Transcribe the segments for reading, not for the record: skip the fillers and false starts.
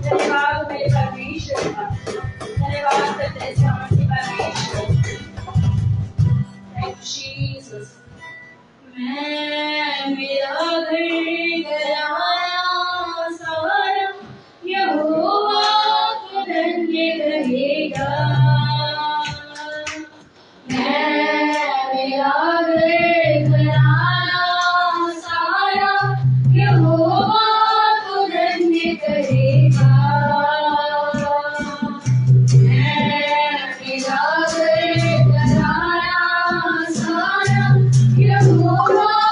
धन्यवाद मेरे परमेश्वर का, धन्यवाद करते हैं सामर्थ्य परमेश्वर। Thank you Jesus. मैं मेरा घर कराया सारा यहोवा को धन्य कहेगा। मैं मेरा घर कराया सारा यहोवा को धन्य कहेगा। मैं मेरा घर कराया सारा यहोवा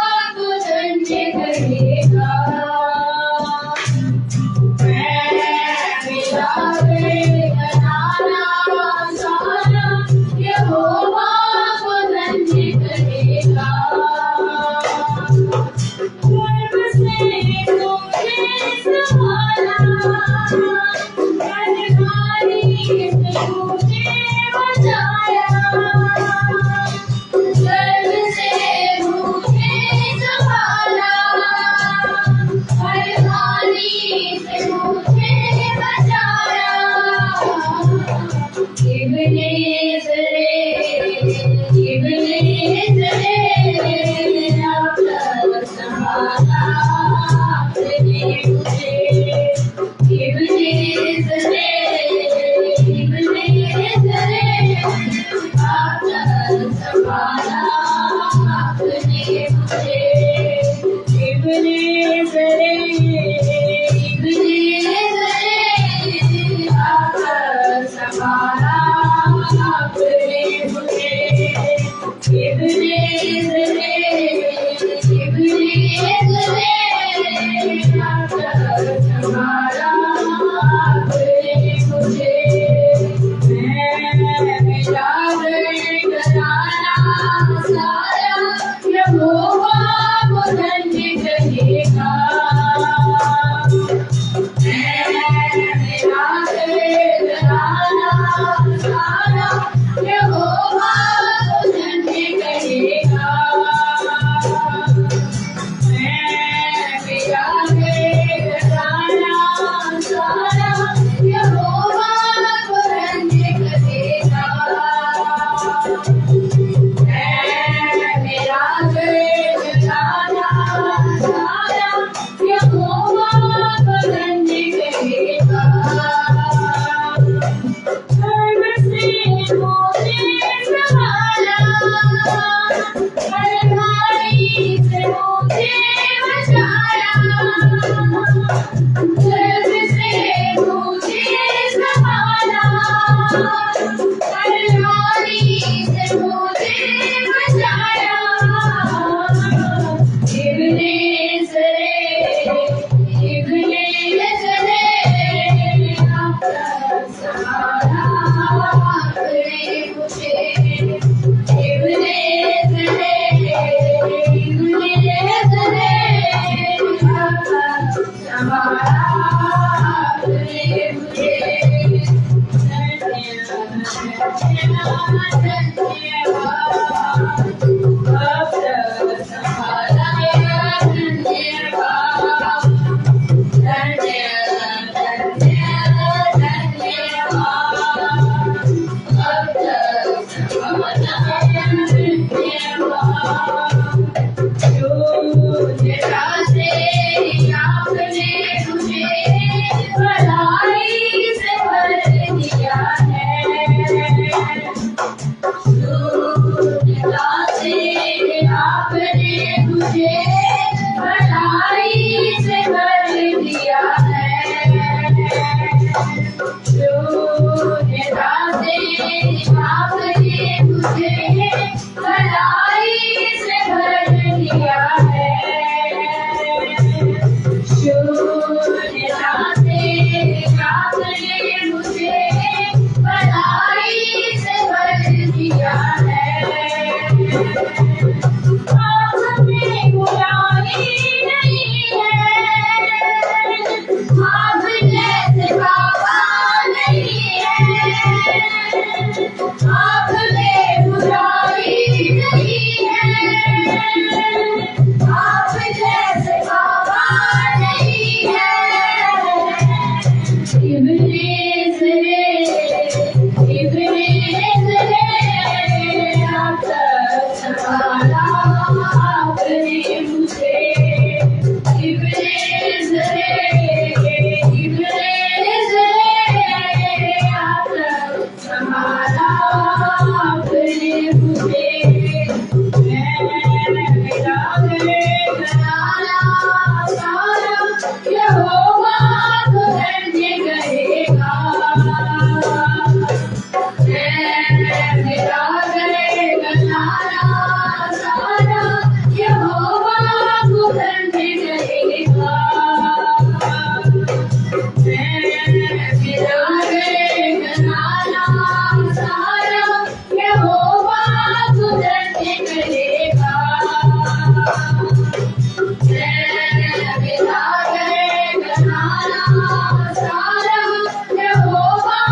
आपने मुझे इब्लीस रे आकर संभाला आपने मुझे मेरा घराना सारा यहोवा तुझे कहेगा मेरा घराना सारा यहोवा तुझे कहेगा मेरा घराना सारा यहोवा तुझे कहेगा मेरा घराना सारा यहोवा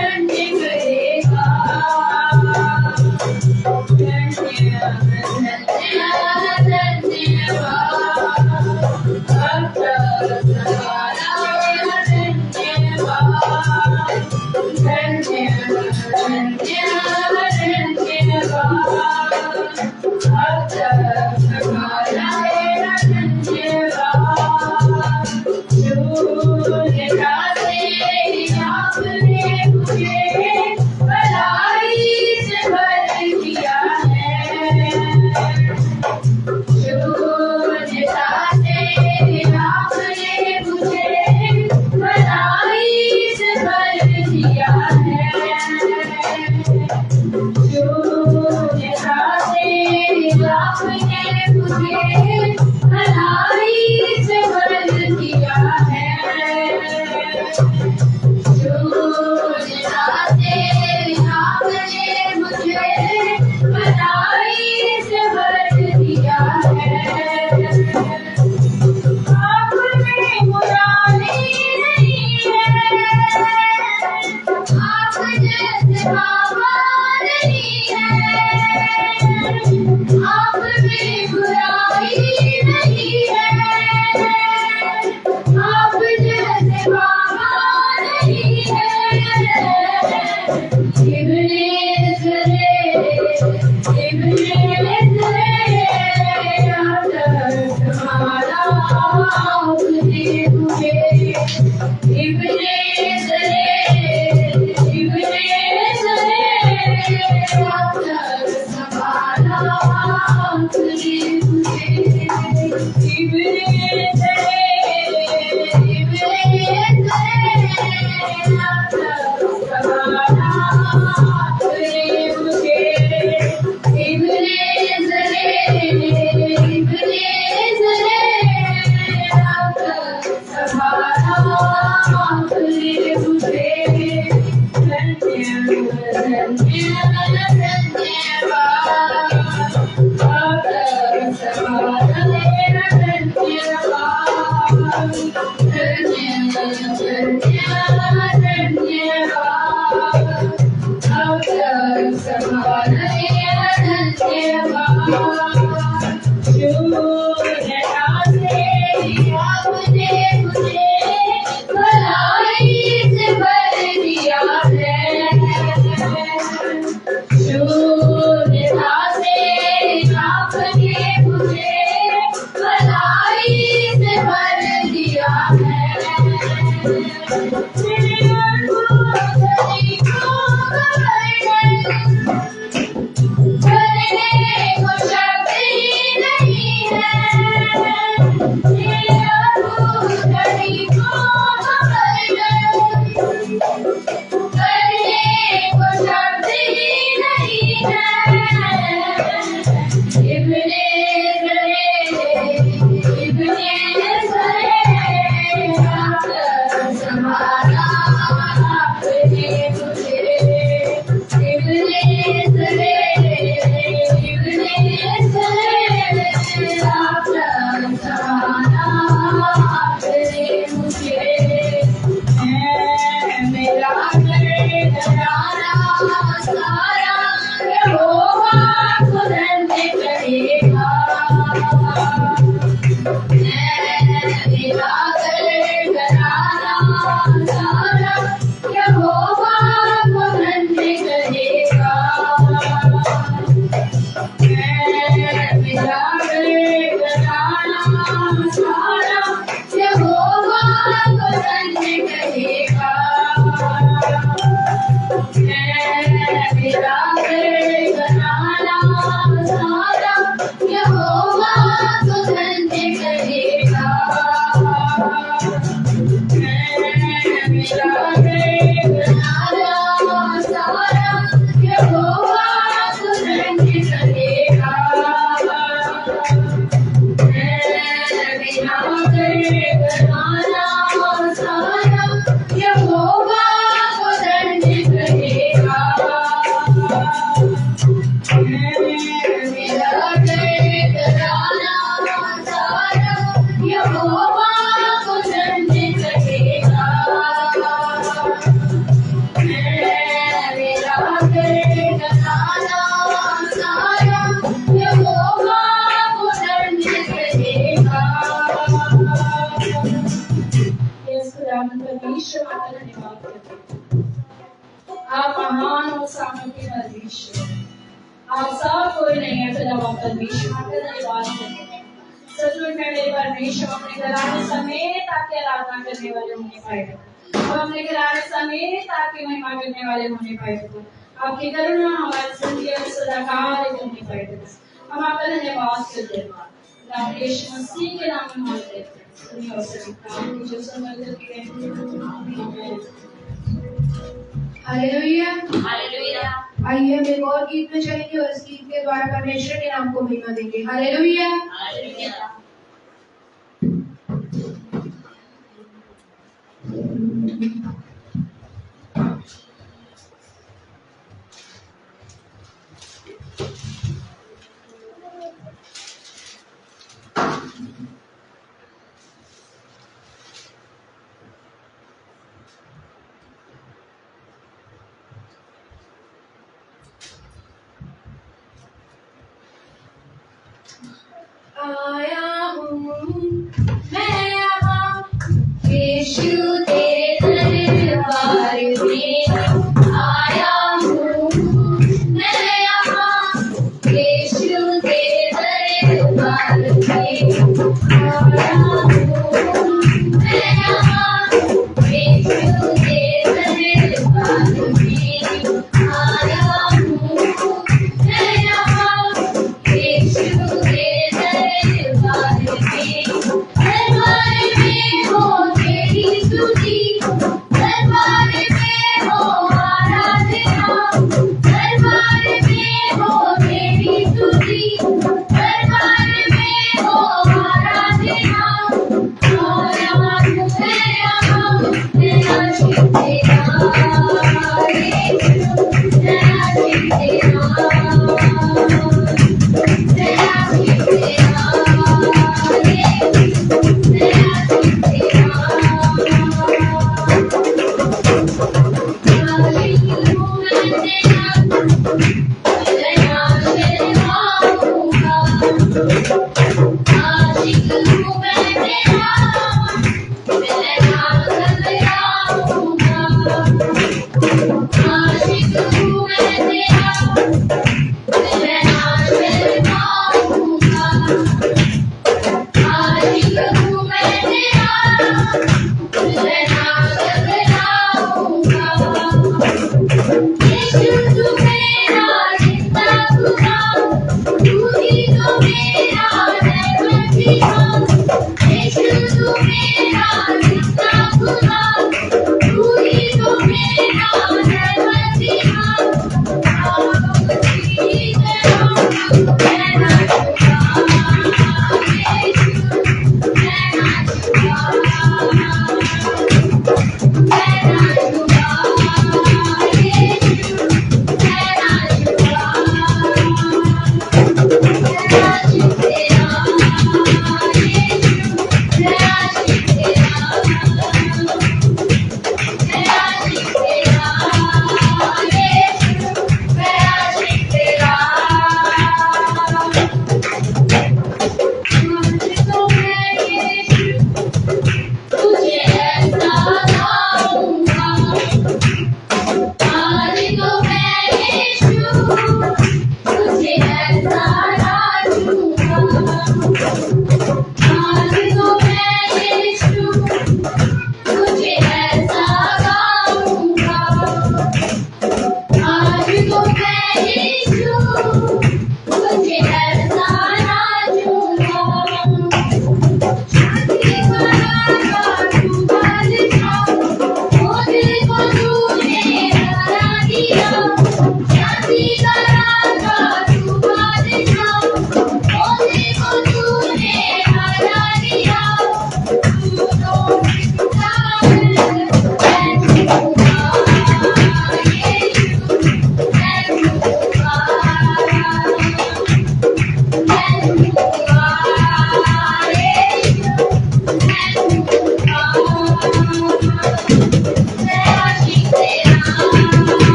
तुझे कहेगा तो धन्य करेगा। मेरा बेगनारा सारा यहोवा तो धन्य करेगा। मेरा बेगनारा सारा यहोवा तो धन्य करेगा। मेरा बेगनारा सारा यहोवा तो धन्य करेगा। मेरा बेगनारा सारा यहोवा तो धन्य करेगा। यस खुदावंद परमेश्वर आपका धन्यवाद करते हैं। आप महान और सामर्थ्य परमेश्वर, आप सब कोई नहीं है खुदावंद परमेश्वर, आपका धन्यवाद करते हैं। सचमुच में मेरे परमेश्वर अपने घराने समेत आपकी आराधना करने वाले होने पाएगा। हम अपने घराने समेत आपकी महिमा करने वाले होने पाएगा। आपकी करुणा हमारी जिंदगी में सदाकाल करनी पाएगा। हम आपका धन्यवाद करते हैं। यीशु मसीह के नाम में मांगते हैं। सुनिए और सभी काम की जो समझ के आमीन। Hallelujah hallelujah. आइए हम एक और गीत में चलेंगे और इस गीत के द्वारा परमेश्वर के नाम को महिमा देंगे। Hallelujah hallelujah. आया हूँ मैं यहाँ यीशु तेरे दरबार में। आया हूँ मैं यहाँ यीशु तेरे दरबार में। आया हूँ मैं यहाँ यीशु तेरे दरबार में। आया हूँ मैं यहाँ यीशु दरबार में हो तेरी स्तुति, दरबार में हो आराधना, दरबार में हो तेरी स्तुति, दरबार में हो आराधना। आया हूँ मैं यहाँ तेरा शिव तेरा यीशु, तेरा शिव तेरा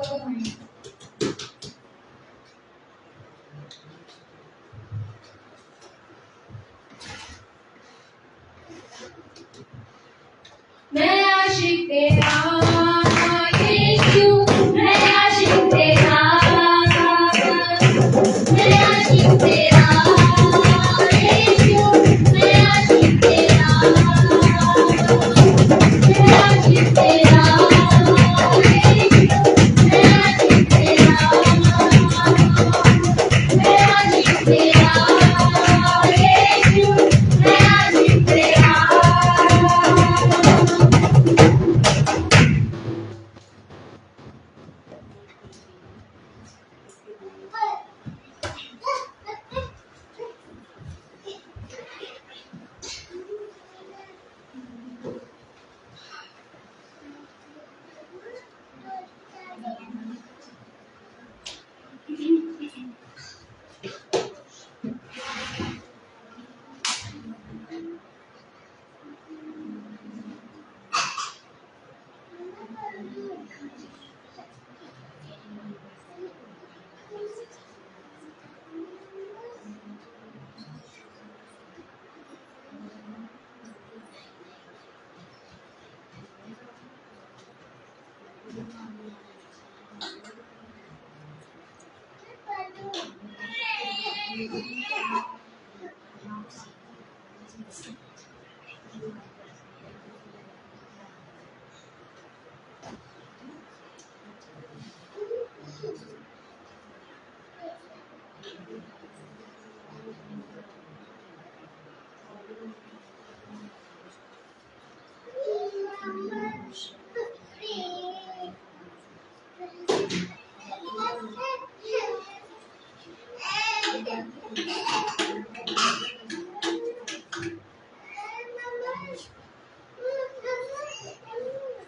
को महिमा। मैं आशिक तेरा यीशु, मैं आशिक तेरा, मैं आशिक तेरा यीशु, मैं आशिक तेरा, मैं आशिक तेरा यीशु, मैं आशिक तेरा, मैं आशिक तेरा यीशु, मैं आशिक तेरा।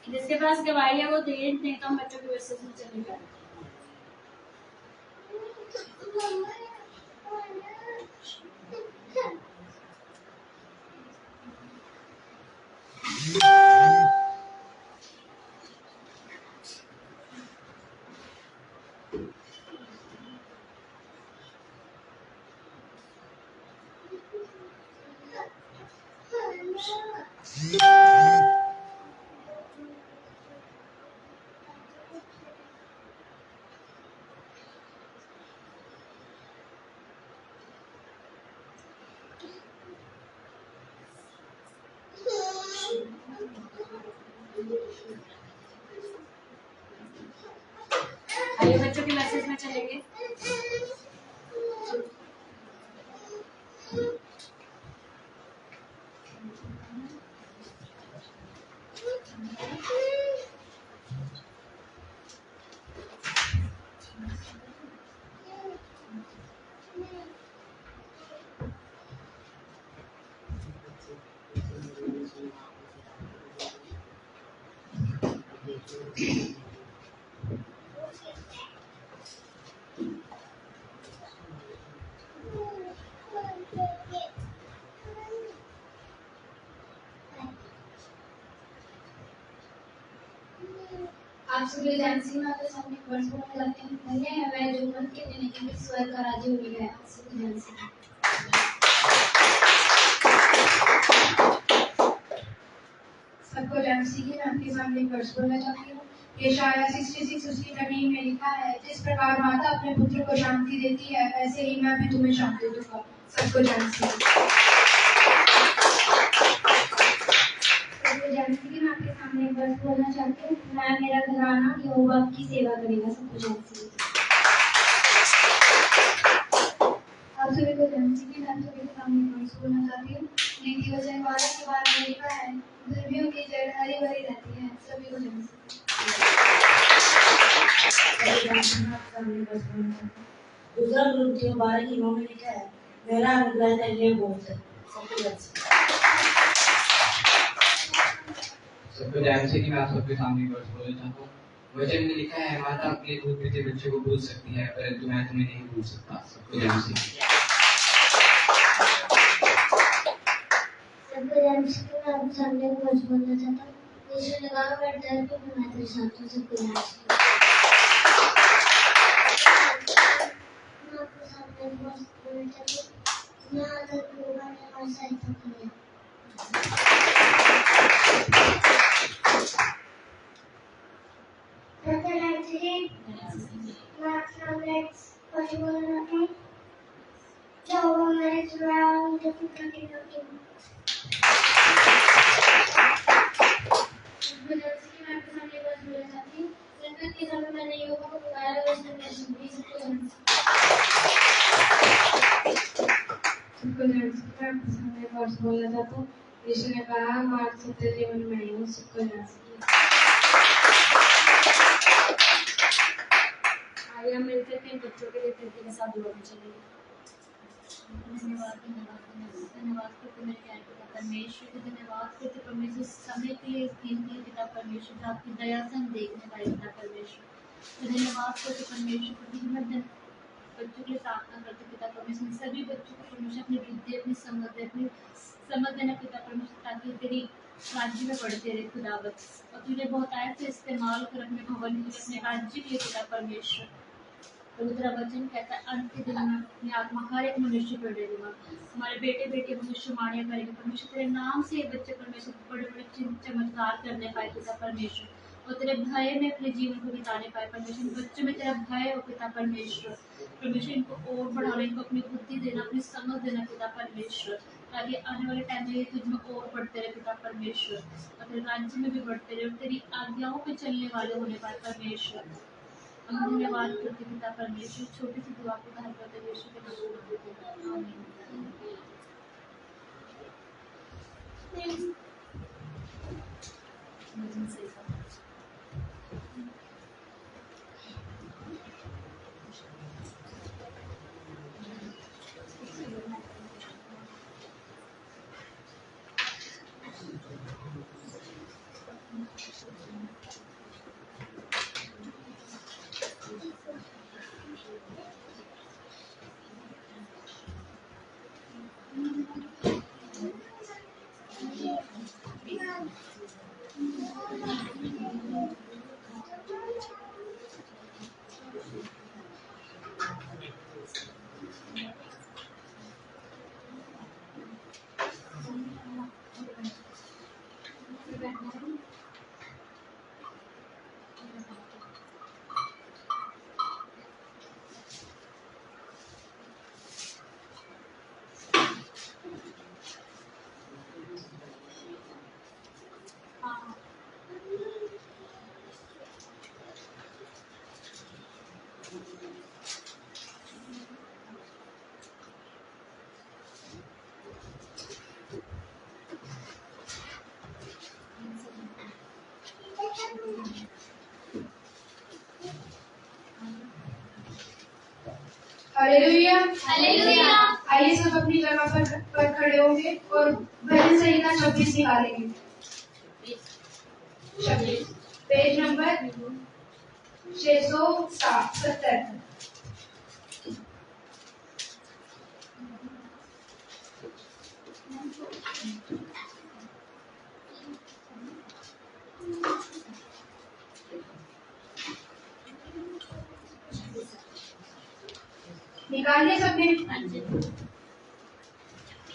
जिसके पास गवाही है वो दे, नहीं तो हम बच्चों के मैसेज में चलेगा। आइए बच्चों के मैसेज में चलेंगे। आप सभी जानसी में आपके सामने वर्ष बोलना चाहते हैं। धन्य है वह जो मन के देने के लिए स्वर्ग का राजी हुई है। आप सभी जानसी सबको जानसी की मैं आपके सामने वर्ष बोलना चाहती हूँ। यशायाह 66 उसकी 13 में लिखा है, जिस प्रकार माता अपने पुत्र को शांति देती है वैसे ही मैं भी तुम्हें शांति दूंगा। सबको जानसी जानसी की मैं आपके सामने एक वर्ष बोलना चाहती हूँ। मैं मेरा घराना यहोवा की सेवा करेगा। सबको जानसी आप सभी को जानसी की मैं सभी के सामने एक वर्ष बोलना चाहती हूँ। नीति वचन 12 के बाद में लिखा है, धर्मियों की जड़ हरी भरी रहती है। सभी को जानसी दूसरा ग्रंथियों 12 की 9 में लिखा है, मेरा अनुग्रह तेरे लिए बहुत है। सबको जानसी की मैं आप सबके सामने वर्ष बोलना चाहता हूँ। वचन में लिखा है, माता अपने दूध पीते बच्चे को भूल सकती है परंतु मैं तुम्हें नहीं भूल सकता। सबको जानसी सबको जानसी की मैं आपके सामने वर्ष बोलना चाहता हूँ। यीशु ने कहा, मैं डर के मैं तेरे साथ हूँ। सबको जानसी वर्ष बोलना चाहती हूँ ना अगर लोगों ने हमारी सहायता की है। बोलना चाहता हूँ। यीशु ने कहा मार्ग सत्य जीवन में ही हूँ, सबको जान सके। आइए हम मिलकर के बच्चों के लिए प्रीति के साथ दुआ में चलेंगे। धन्यवाद करते मेरे प्यारे पिता परमेश्वर को, धन्यवाद करते परमेश्वर समय के लिए, इस दिन के लिए पिता परमेश्वर जो आपकी दया से हम देखने पाए पिता परमेश्वर। तो धन्यवाद करते परमेश्वर को, दिन भर दिन बच्चों के लिए प्रार्थना करते पिता परमेश्वर, सभी बच्चों को परमेश्वर अपनी बुद्धि, अपनी समझ देना पिता परमेश्वर, ताकि तेरी राज्य में बढ़ते रहे खुदावत, और तुझे बहुत ऐसे इस्तेमाल कर अपने भवन के लिए, अपने राज्य के लिए पिता परमेश्वर। पवित्र वचन कहता है अंत के दिन में अपनी आत्मा हर एक मनुष्य पर देगा। हमारे बेटे बेटे भविष्यवाणियां करेंगे परमेश्वर, तेरे नाम से ये बच्चे परमेश्वर बड़े बड़े चमत्कार करने पाए पिता परमेश्वर, और तेरे भय में अपने जीवन को बिताने पाए परमेश्वर। बच्चों में तेरा भय हो पिता परमेश्वर, परमेश्वर इनको और बढ़ाना, इनको अपनी बुद्धि देना, अपनी समझ देना पिता परमेश्वर, ताकि आने वाले टाइम में ये तुझ में और बढ़ते रहे पिता परमेश्वर, और तेरे राज्य में भी बढ़ते रहे, और तेरी आज्ञाओं पे चलने वाले होने पाए परमेश्वर। हम धन्यवाद करते पिता परमेश्वर, छोटी सी दुआ को धारण करते यीशु के नाम में देते हैं, आमीन। Hallelujah hallelujah. आइए सब अपनी जगह पर खड़े होंगे और भजन संहिता 26 निकालेंगे। 26 पेज नंबर 670। निकालिए सबने।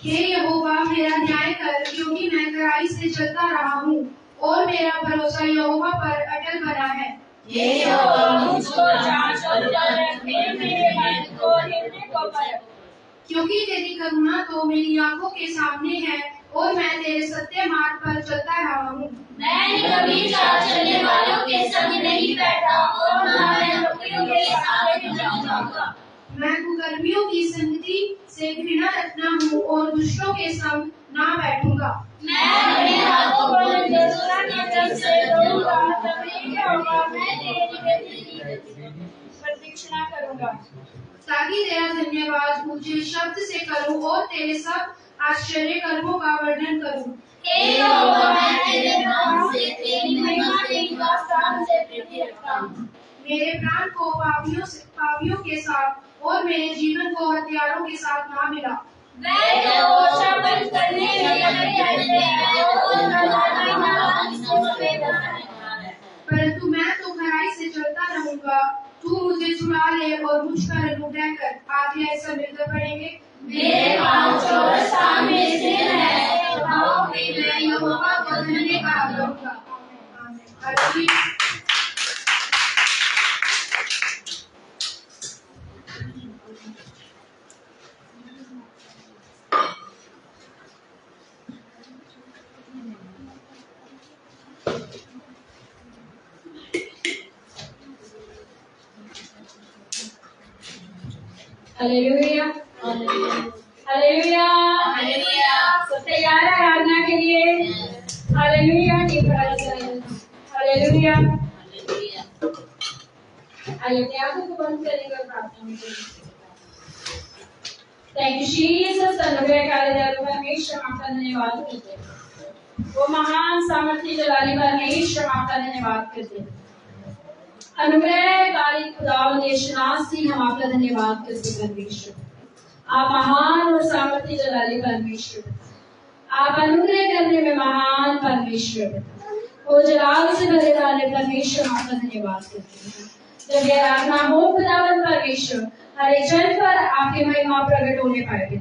हे यहोवा मेरा न्याय कर, क्योंकि मैं कड़ाई से चलता रहा हूँ और मेरा भरोसा यहोवा पर अटल बना है। हे यहोवा मुझको जांच और परख, मेरे मन को हृदय को परख। क्योंकि तेरी करुणा तो मेरी आंखों के सामने है और मैं तेरे सत्य मार्ग पर चलता रहा हूँ। मैं कभी चाल चलने वालों के संग नहीं बैठा और न मैं लोगों के साथ में जाऊंगा। मैं कुकर्मियों की संगति से घृणा रखना हूँ और दुष्टों के संग ना बैठूंगा। मैं अपने हाथों को दुष्टता की तरफ से रोकूंगा, तभी यहोवा मैं तेरी प्रतीक्षा करूंगा, ताकि तेरा धन्यवाद ऊंचे शब्द से करूं और तेरे सब आश्चर्य कर्मों का वर्णन करूं। हे यहोवा मैं तेरे नाम से, तेरी महिमा तेरी वास्ता से प्रीति रखता हूँ। मेरे प्राण को पापियों के साथ और मेरे जीवन को हत्यारों के साथ ना मिला। वह जो शपथ करने में लगे रहते हैं और परंतु मैं तो खराई से चलता रहूंगा। तू मुझे छुड़ा ले और मुझ पर अनुग्रह कर। आखिर ऐसा मिलकर पढ़ेंगे। मेरे पाँव चौरस्ता में स्थिर है, पाँव में मैं यहोवा को धन्यवाद दूंगा। आमीन। Hallelujah hallelujah hallelujah. सब तैयार है आराधना के लिए? हालेलुया की हालेलुया। आइए अपने आंखों को बंद करेंगे और प्रार्थना में थैंक यू जीसस। अनुग्रहकारी परमेश्वर आपका धन्यवाद करते हैं। वो महान सामर्थ्य जलाली परमेश्वर आपका धन्यवाद करते हैं। अनुग्रहकारी खुदावंद यीशुनासी हम आपका धन्यवाद करते हैं परमेश्वर। आप महान और सामर्थ्य जलाली परमेश्वर, आप अनुग्रह करने में महान परमेश्वर, वो जलाल से भरे वाले परमेश्वर आपका धन्यवाद करते हैं। जब यह आराधना हो खुदावंद परमेश्वर, हर एक जन पर आपकी महिमा प्रकट होने पाएगी।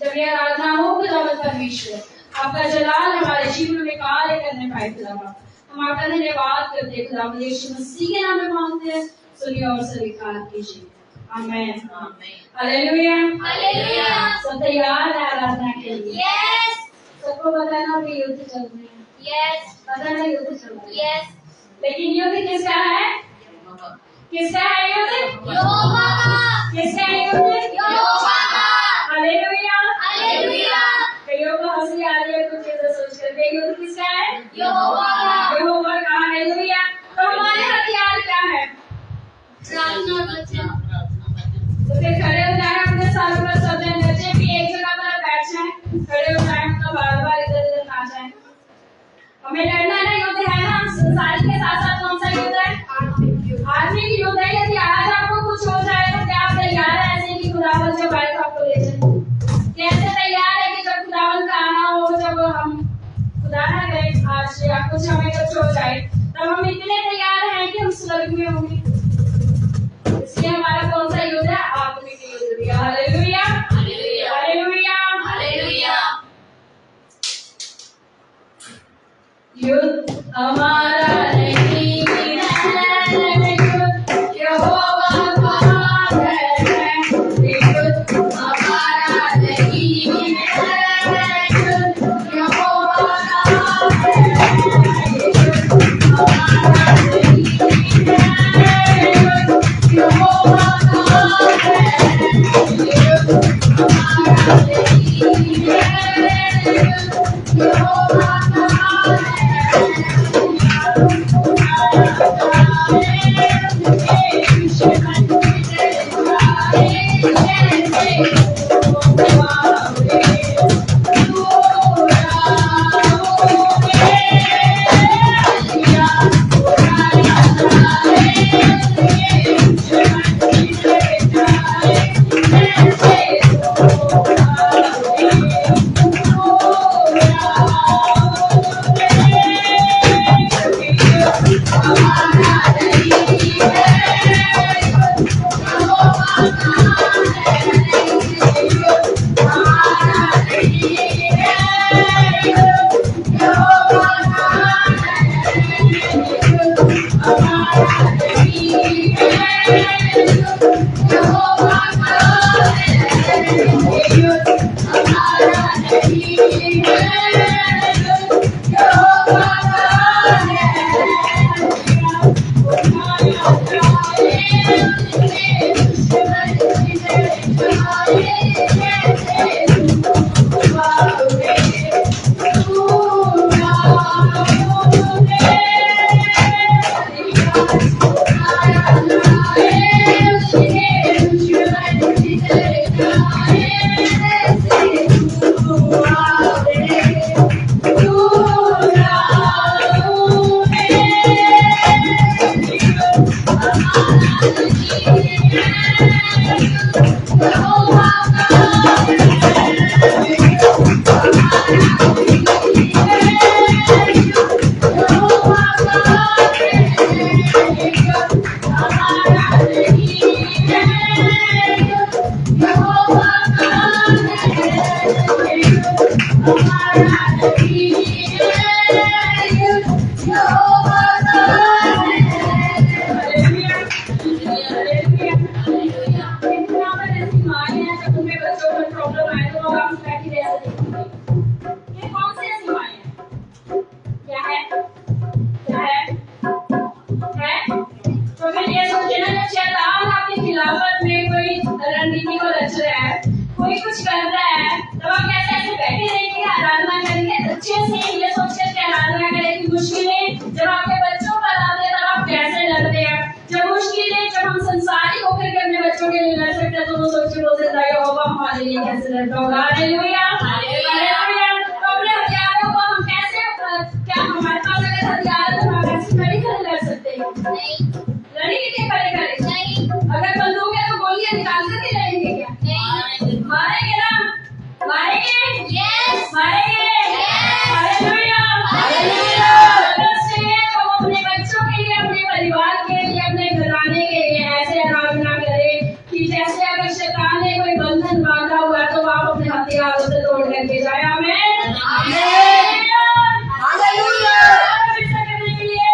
जब यह आराधना हो खुदावंद परमेश्वर, आपका जलाल हमारे जीवन में कार्य करने पाए खुदावंद, हम आपका धन्यवाद करते हैं खुदावंद यीशु मसीह के नाम में मांगते हैं, सुनिए और स्वीकार कीजिए। आमीन हालेलुया हालेलुया। सब तैयार है आराधना के लिए? यस सबको बताना भी युद्ध चल रहे हैं। यस बताना युद्ध चल रहे हैं। यस लेकिन युद्ध किसका है? किसका है युद्ध? यहोवा का। किसका है युद्ध? यहोवा का। Hallelujah hallelujah. कईयों को हंसी आ रही है कुछ ऐसा सोचकर, ये युद्ध किसका है? यहोवा का। यहोवा का। हालेलुया। तो हमारे हथियार क्या है? प्रार्थना और वचन। तो फिर खड़े हो जाए, अपने सालों पर सब जन बच्चे भी एक जगह पर बैठ जाए, खड़े हो जाए, तो बार बार इधर उधर ना जाए। हमें लड़ना नहीं, युद्ध है ना। संसार के साथ साथ कौन सा युद्ध है? आत्मिक युद्ध है। यदि आज आपको कुछ हो जाए तो क्या आप तैयार है ऐसे कि खुदावंद जब आए तो आपको ले जाए? कैसे तैयार है कि जब खुदावंद का आना हो, जब हम खुदा ना गए आज या कुछ हमें कुछ हो जाए, तब हम इतने तैयार हैं कि हम स्वर्ग में होंगे। इसलिए हमारा कौन सा युद्ध है? आत्मिक युद्ध। Hallelujah hallelujah hallelujah hallelujah. युद्ध हमारा नहीं है, युद्ध यहोवा का है। युद्ध हमारा नहीं है, युद्ध यहोवा का है। युद्ध हमारा नहीं है, युद्ध यहोवा का है। युद्ध हमारा नहीं है, युद्ध यहोवा का है। जब शैतान आपकी खिलाफत में कोई रणनीति को रच रहा है, कोई कुछ कर रहा है, तब आप कैसे ऐसे बैठे रहेंगे, आराधना करेंगे अच्छे से, ये सोच कर आराधना करेंगे। मुश्किलें जब आपके बच्चों पर आते हैं तब आप कैसे लड़ते हैं? जब मुश्किलें, जब हम संसारिक होकर के अपने बच्चों के लिए लड़ सकते हैं, तो वो सोच बोलते हैं यहोवा हमारे लिए कैसे लड़ता होगा। Hallelujah, hallelujah. तो अपने हथियारों को हम कैसे, क्या हमारे पास अगर हथियार है तो हम ऐसे खड़े खड़े लड़ सकते हैं? नहीं। लड़ेंगे क्या खड़े खड़े? नहीं। अगर बंदूक है तो गोलियां निकाल कर के लड़ेंगे क्या? नहीं। मारेंगे ना? मारेंगे? यस। मारेंगे? यस। Hallelujah, hallelujah. तो अपने बच्चों के लिए, अपने परिवार के लिए, अपने घराने के लिए ऐसे आराधना करें कि जैसे अगर शैतान ने कोई बंधन बांधा हुआ है तो आप अपने हथियारों से तोड़ करके जाए। आमीन, हालेलुया, हालेलुया। करने के लिए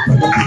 Oh,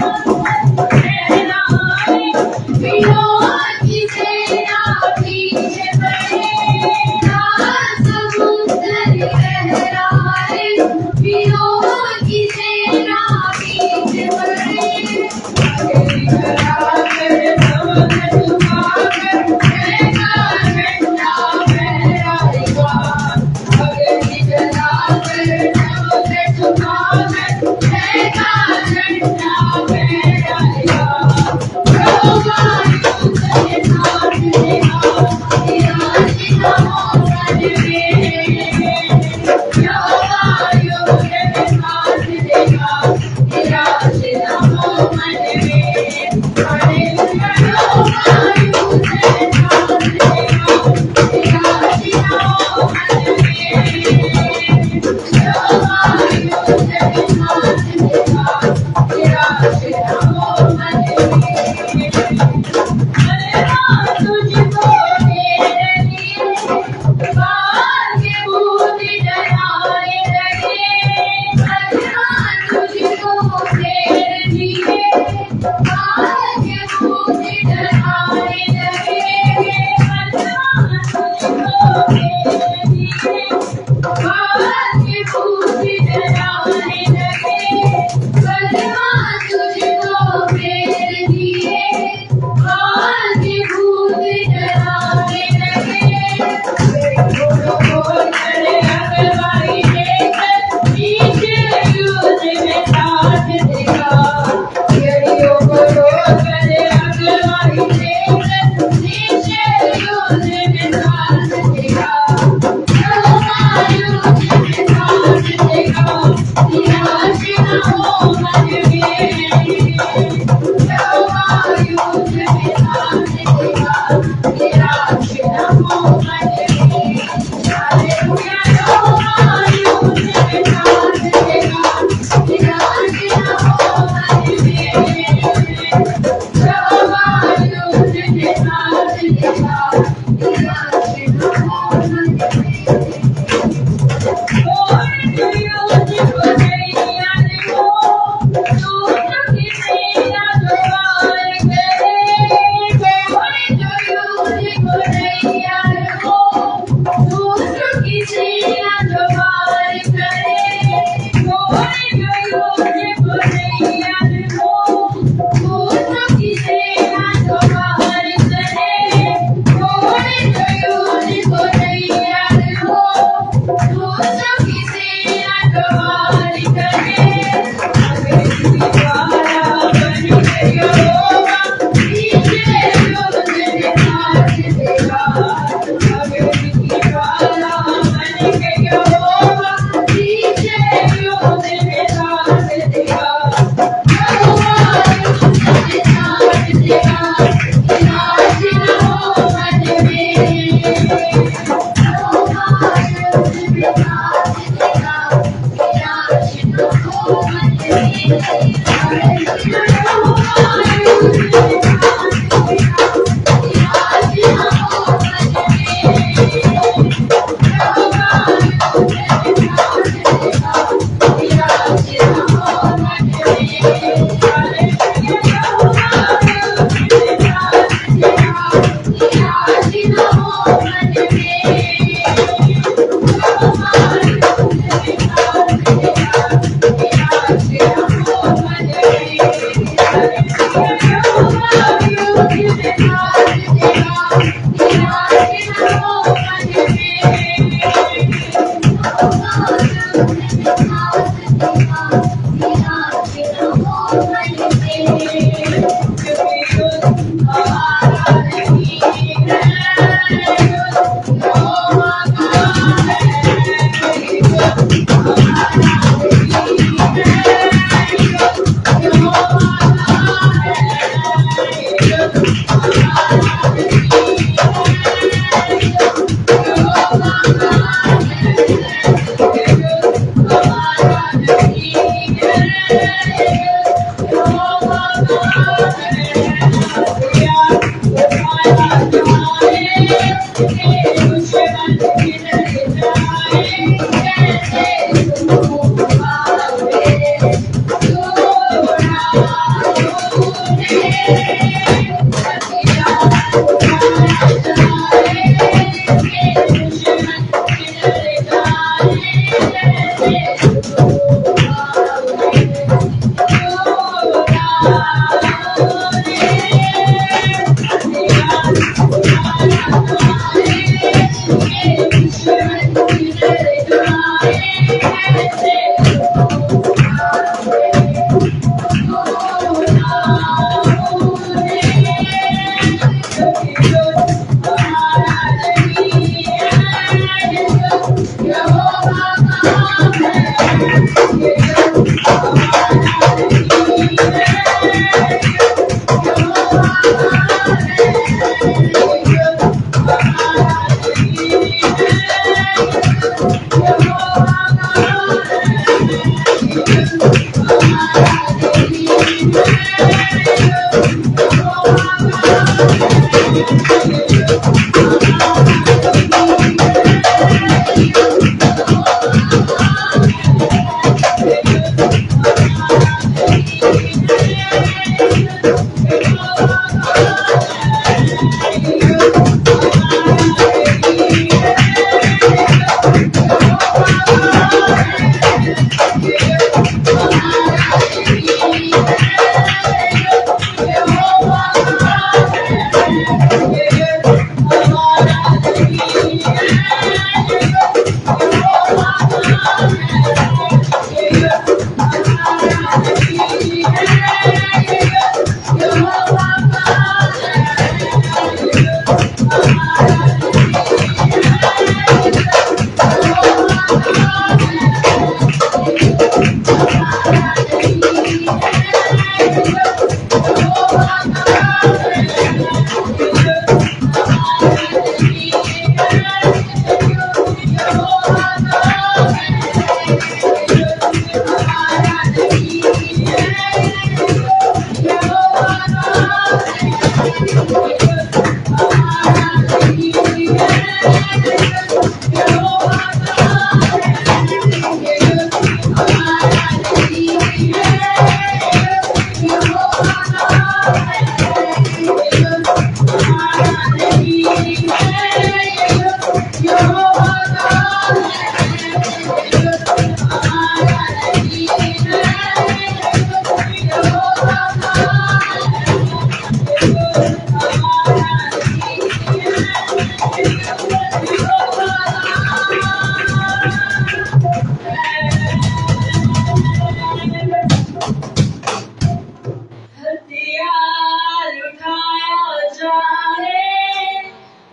हथियार उठाया जाए,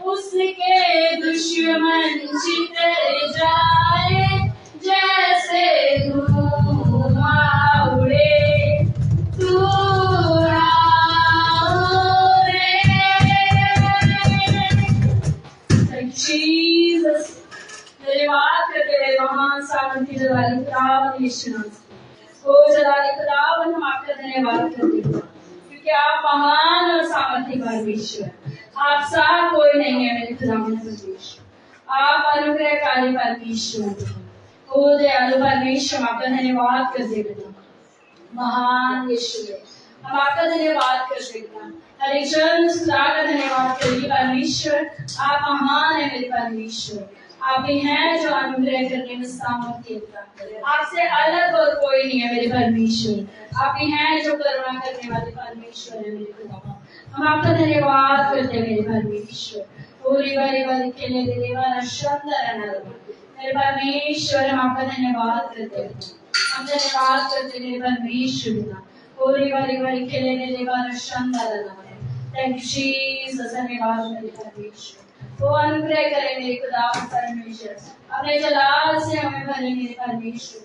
उसके दुश्मन जीते जाए, जैसे धुआं उड़े दूर आओ रे। Jesus, धन्यवाद करते हैं महान सामर्थी जलाली खुदावन यीशु नाम। ओ जलाली खुदावन, हम आपका धन्यवाद करते हैं क्योंकि आप महान और सामर्थी परमेश्वर, आप सा कोई नहीं है मेरे खुदावन परमेश्वर। आप अनुग्रहकारी परमेश्वर, ओ दयालु परमेश्वर, हम आपका धन्यवाद करते हैं महान यीशु। हम आपका धन्यवाद करते हैं, हर एक जन खुदा का धन्यवाद करिए परमेश्वर। आप महान है मेरे परमेश्वर, आप ही हैं जो अनुग्रह करने में सामर्थ्य रखता है। आपसे अलग और कोई नहीं है मेरे परमेश्वर, आप ही हैं जो करुणा करने वाले परमेश्वर है मेरे खुदा। हम आपका धन्यवाद करते हैं मेरे परमेश्वर। पूरी बारी बारी के लिए मेरे परमेश्वर, हम आपका धन्यवाद करते हैं, हम धन्यवाद करते हैं मेरे परमेश्वर। पूरी बारी बारी के लिए थैंक यू जीसस, धन्यवाद मेरे परमेश्वर। वो अनुग्रह करें मेरे खुदा परमेश्वर, अपने जलाल से हमें भरे मेरे परमेश्वर।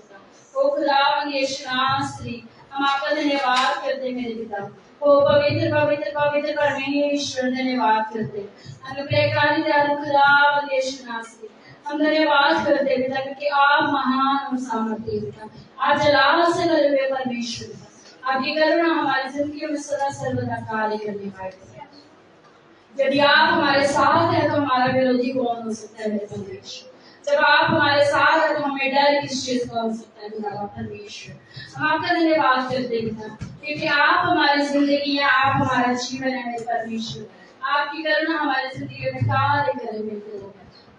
वो खुदा यीशु नासरी, हम आपका धन्यवाद करते मेरे पिता। वो पवित्र पवित्र पवित्र परमेश्वर, धन्यवाद करते अनुग्रहकारी दयालु खुदा यीशु नासरी, हम धन्यवाद करते पिता क्योंकि आप महान और सामर्थी पिता, आप जलाल से भरे हुए परमेश्वर। आपकी करुणा हमारी जिंदगी में सदा सर्वदा कार्य करने पाए। यदि आप हमारे साथ हैं तो हमारा विरोधी कौन हो सकता है मेरे परमेश्वर। जब आप हमारे साथ हैं तो हमें डर किस चीज का हो सकता है खुदा परमेश्वर। हम आपका धन्यवाद करते हैं पिता, क्योंकि आप हमारी जिंदगी है, आप हमारा जीवन है मेरे परमेश्वर। आपकी करुणा हमारी जिंदगी में कार्य करे मेरे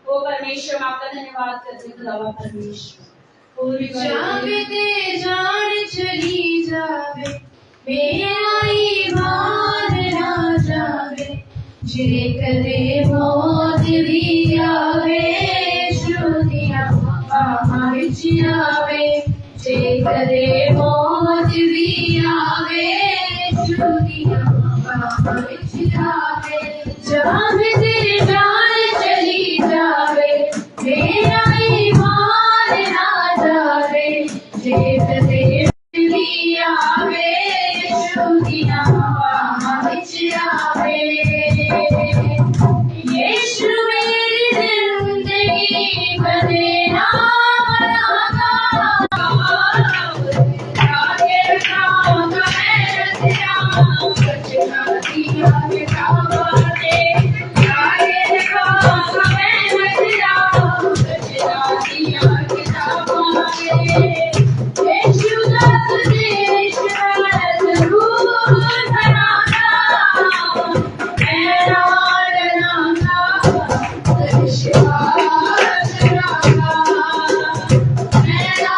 ओ परमेश्वर। हम आपका धन्यवाद करते हैं खुदा परमेश्वर। जावे ते जान चली जावे, मेरा ईमान ना जावे, जे कदे मौत भी आवे, श्रुतियां बाहां विच आवे, जे कदे मौत भी आवे, श्रुतियां बाहां विच आवे। जावे ते जान चली जावे, मेरा ईमान ना जावे, जे कदे भी आवे, श्रुतियां बाहां विच आवे। यीशु मेरी जिंदगी कदे ना मरांगा, आगे रखांगा मैं तेरा, बचना दिया बेटा दे, आगे रखांगा मैं तेरा, बचना दिया बेटा दे। यीशु दस देश मैं जरूर करांगा, मेरा डरांगा, विश्वास करांगा, मेरा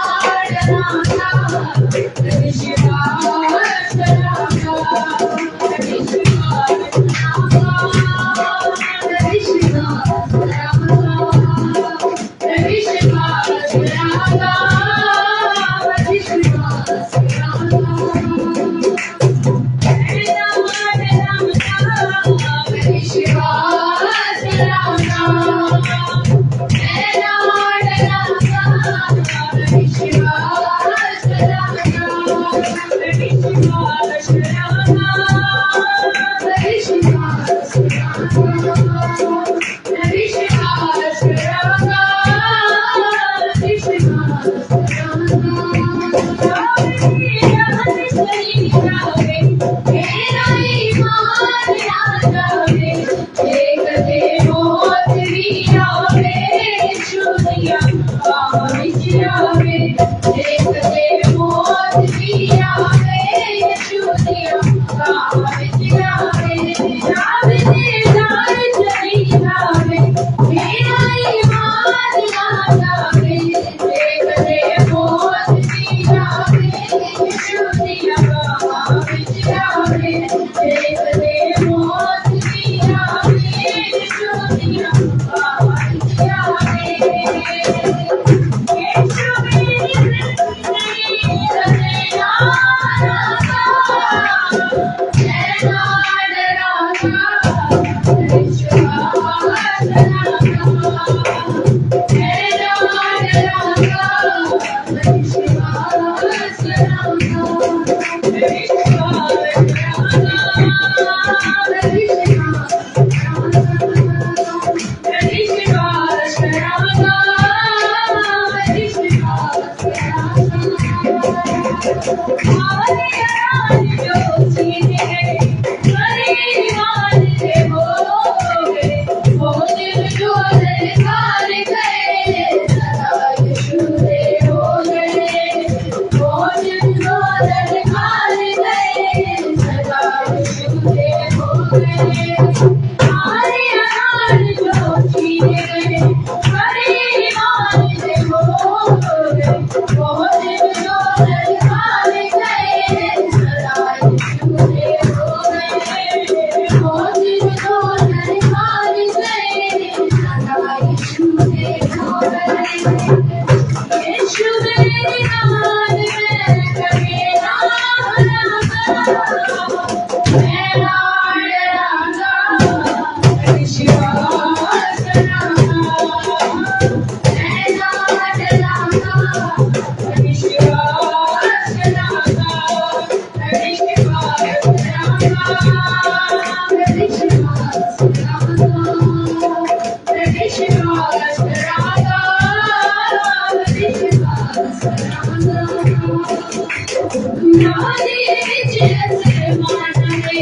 डरांगा, विश्वास करांगा, विश्वास नारी जिस माने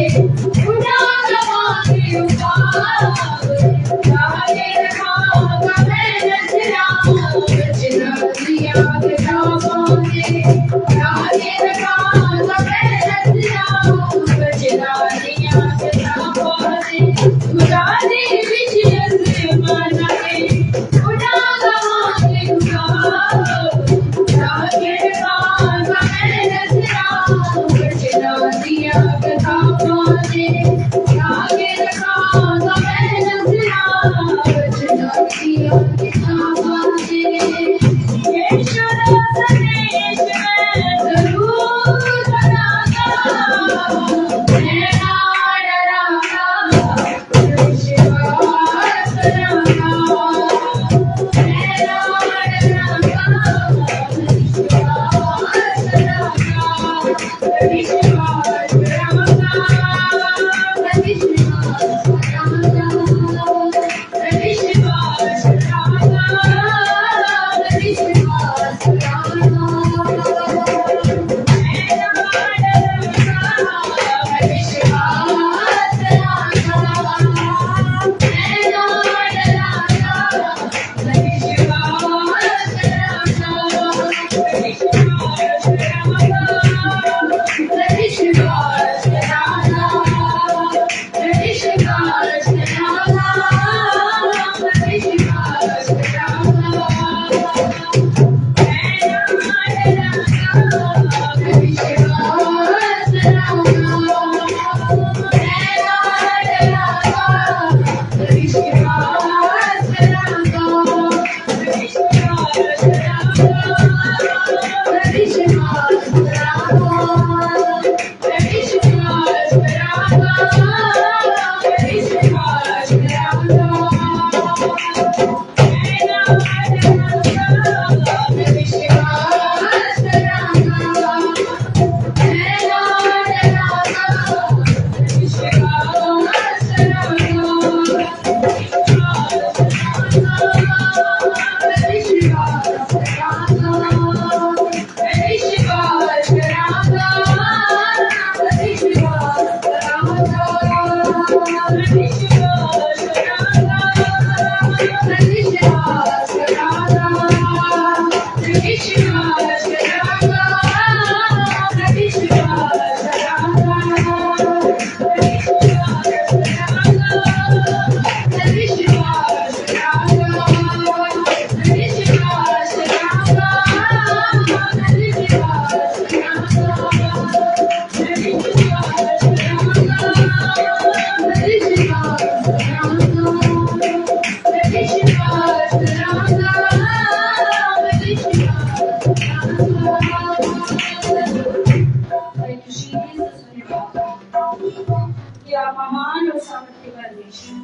कि आप महान और सामर्थ्य परमेश्वर,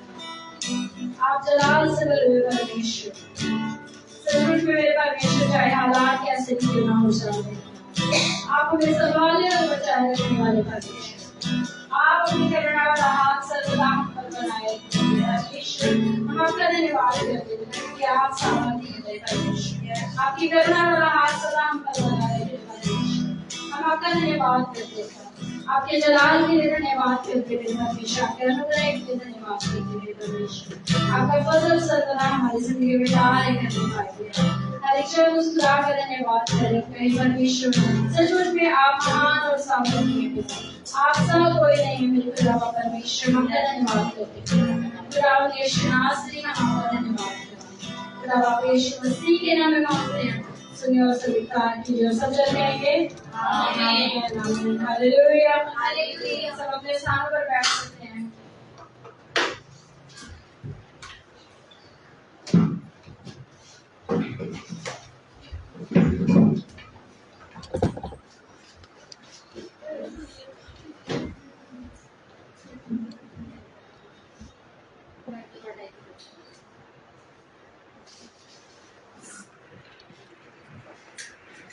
आप जलाल से भरे हुए परमेश्वर। सचमुच में मेरे परमेश्वर, चाहे हालात कैसे भी क्यों ना हो जाए, आप हमें संभाले और बचाए रखने वाले परमेश्वर। आप अपनी करुणा वाला हाथ सर्वदा हम पर बनाए परमेश्वर। हम आपका धन्यवाद करते हैं कि आप सामर्थ्य हैं परमेश्वर। आपकी करुणा वाला हाथ सदा हम पर बनाए परमेश्वर। हम आपका धन्यवाद करते हैं, आपके जलाल के लिए धन्यवाद करते हुए परमेश्वर, आपके अनुग्रह के लिए धन्यवाद करते हुए परमेश्वर। आपका फजल सर्वदा हमारी जिंदगी में डाले करने पाए, हर एक क्षण मुस्कुरा कर धन्यवाद करें परमेश्वर। सचमुच में आप महान और सामर्थ्य हैं, आप सब कोई नहीं है मेरे खुदा परमेश्वर। हम धन्यवाद करते हैं खुदा यीशु नासरी, हम आपका धन्यवाद करते हैं खुदा यीशु मसीह के नाम में मांगते हैं, सुनिए और स्वीकार कीजिए। और सब जन कहेंगे आमीन आमीन हालेलुया हालेलुया। सब अपने स्थानों पर बैठ सकते हैं।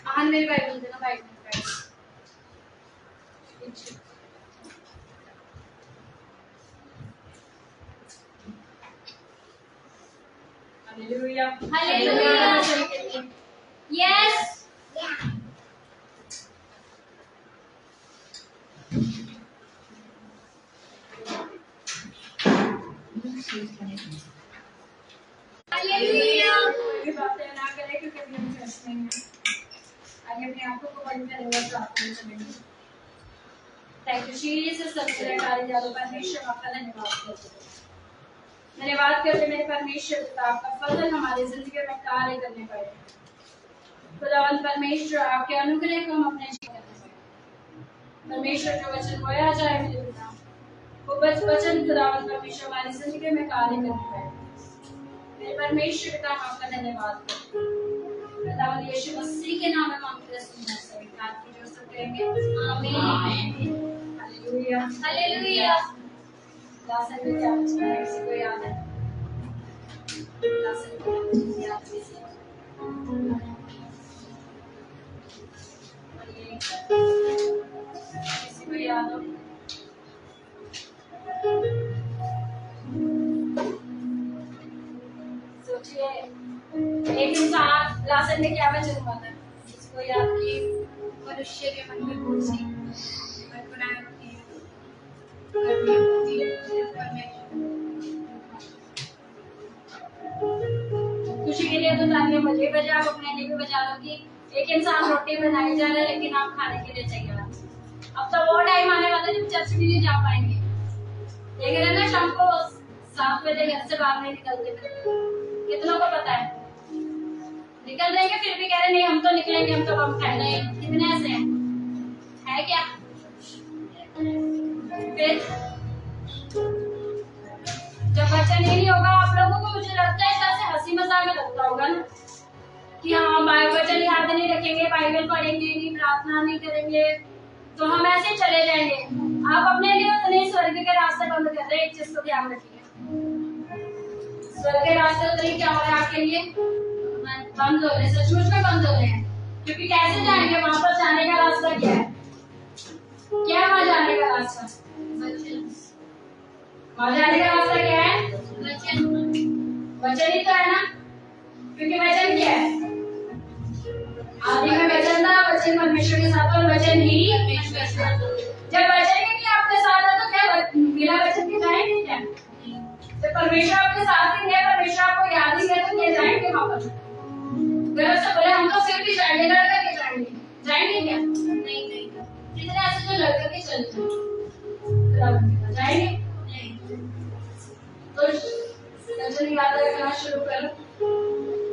आन मेरी बाइबल देना, Bible hallelujah hallelujah. Yes hallelujah. ये बातें ना करें क्योंकि हम फंसते हैं। आगे अपने आंखों को बंद करेंगे, प्रार्थना करेंगे। Thank you Jesus. सबसे कार्य जादू परमेश्वर, आपका धन्यवाद करते हैं, धन्यवाद करते मेरे परमेश्वर पिता, आपका फजल हमारी जिंदगी में कार्य करने पाए। खुदावंद परमेश्वर, आपके अनुग्रह को हम अपने जीवन में परमेश्वर का वचन बोया जाए मेरे पिता। वो वचन खुदावंद परमेश्वर हमारी जिंदगी में कार्य करने पाए। मेरे परमेश्वर का आपका धन्यवाद करते हैं। खुदावंद यीशु मसीह के नाम में मांगते हैं, सुनना सभी प्रार्थना जो सब कहेंगे आमीन। Hallelujah hallelujah. लास्ट में क्या पूछना है, किसी को याद है? लास्ट में क्या पूछना याद है? किसी को याद हो? सोचिए, एक इंसान लास्ट में क्या वचन हुआ था? किसको याद? कि मनुष्य के मन में बहुत सी कल्पनाएं होती हैं, खुशी के लिए तो तालियां मुझे बजाओ, अपने लिए भी बजा लो कि एक इंसान रोटी बनाई जा रहा है लेकिन आप खाने के लिए चाहिए। अब तो वो टाइम आने वाला है जब चर्च भी नहीं जा पाएंगे। देख रहे ना, शाम को 7 बजे घर से बाहर नहीं निकलते। कितनों को पता है? निकल जाएंगे फिर भी कह रहे नहीं हम तो निकलेंगे, हम तो बम खाएंगे। कितने ऐसे हैं? है क्या? फिर जब बच्चा नहीं होगा आप लोगों को, मुझे लगता है ऐसे हंसी मजाक में लगता होगा ना कि हाँ वचन याद नहीं रखेंगे, बाइबल पढ़ेंगे नहीं, प्रार्थना नहीं करेंगे, तो हम ऐसे चले जाएंगे। आप अपने लिए उतने स्वर्ग के रास्ते बंद कर रहे हैं। एक चीज को ध्यान रखिए, स्वर्ग के रास्ते उतने क्या हो रहे हैं आपके लिए? बंद हो रहे, सचमुच में बंद हो रहे हैं। क्योंकि कैसे जाएंगे वहां पर? जाने का रास्ता क्या है? क्या है वहां जाने का रास्ता? वहां जाने का रास्ता क्या है? वचन ही तो है ना। क्योंकि वचन क्या है? आदि में वचन था, वचन परमेश्वर के साथ, और वचन ही जब वचन ही नहीं आपके साथ है तो क्या बिना वचन के जाएंगे क्या? जब परमेश्वर आपके साथ ही है, परमेश्वर आपको याद ही है, तो क्या जाएंगे वहां पर? गलत से बोले हम तो फिर भी जाएंगे, लड़कर के जाएंगे। जाएंगे क्या? नहीं नहीं। कितने ऐसे जो लड़कर के चले जाएंगे नहीं। तो वचन याद रखना शुरू करो।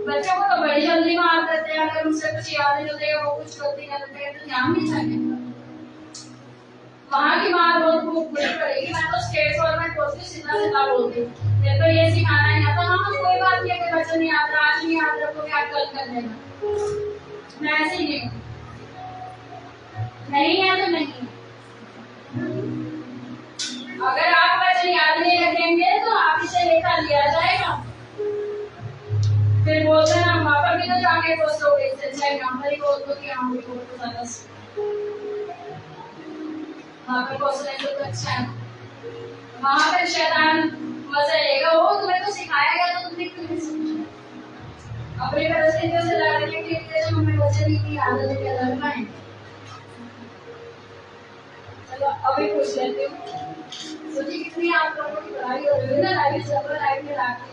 बच्चों को तो बड़ी जल्दी मार देते हैं, अगर उनसे कुछ याद नहीं होता है, वो कुछ गलती कर देते हैं तो ध्यान नहीं चाहिए। वहाँ की मार बहुत बुरी पड़ेगी। मैं तो स्टेट गवर्नमेंट बोलती हूँ, सीधा सीधा बोलती हूँ, मेरे को ये सिखाना ही आता। हाँ कोई बात नहीं, अगर बच्चा नहीं आता, आज नहीं याद रखोगे, आप कल कर देना। मैं ऐसे ही नहीं है तो नहीं। अगर आप बच्चे याद नहीं रखेंगे तो आप इसे लेकर लिया जाएगा। फिर बोलते हैं वहां पर भी तो जाके पोस्टोगे, इससे अच्छा यहाँ पर ही बोल दो कि हाँ मुझे बहुत ज्यादा वहां पर पोस्टने तो अच्छा है। वहां पर शैतान मजा लेगा, वो तुम्हें तो सिखाया गया तो तुमने क्यों नहीं समझा? अपनी परिस्थितियों से लड़ने के लिए जब हमें वचन ही नहीं आता तो क्या लड़ पाएंगे? चलो अभी पूछ लेती हूँ। सोचिए कितनी आप लोगों की पढ़ाई हो रही है ना, लाइफ चल रहा है, लाइफ में लाके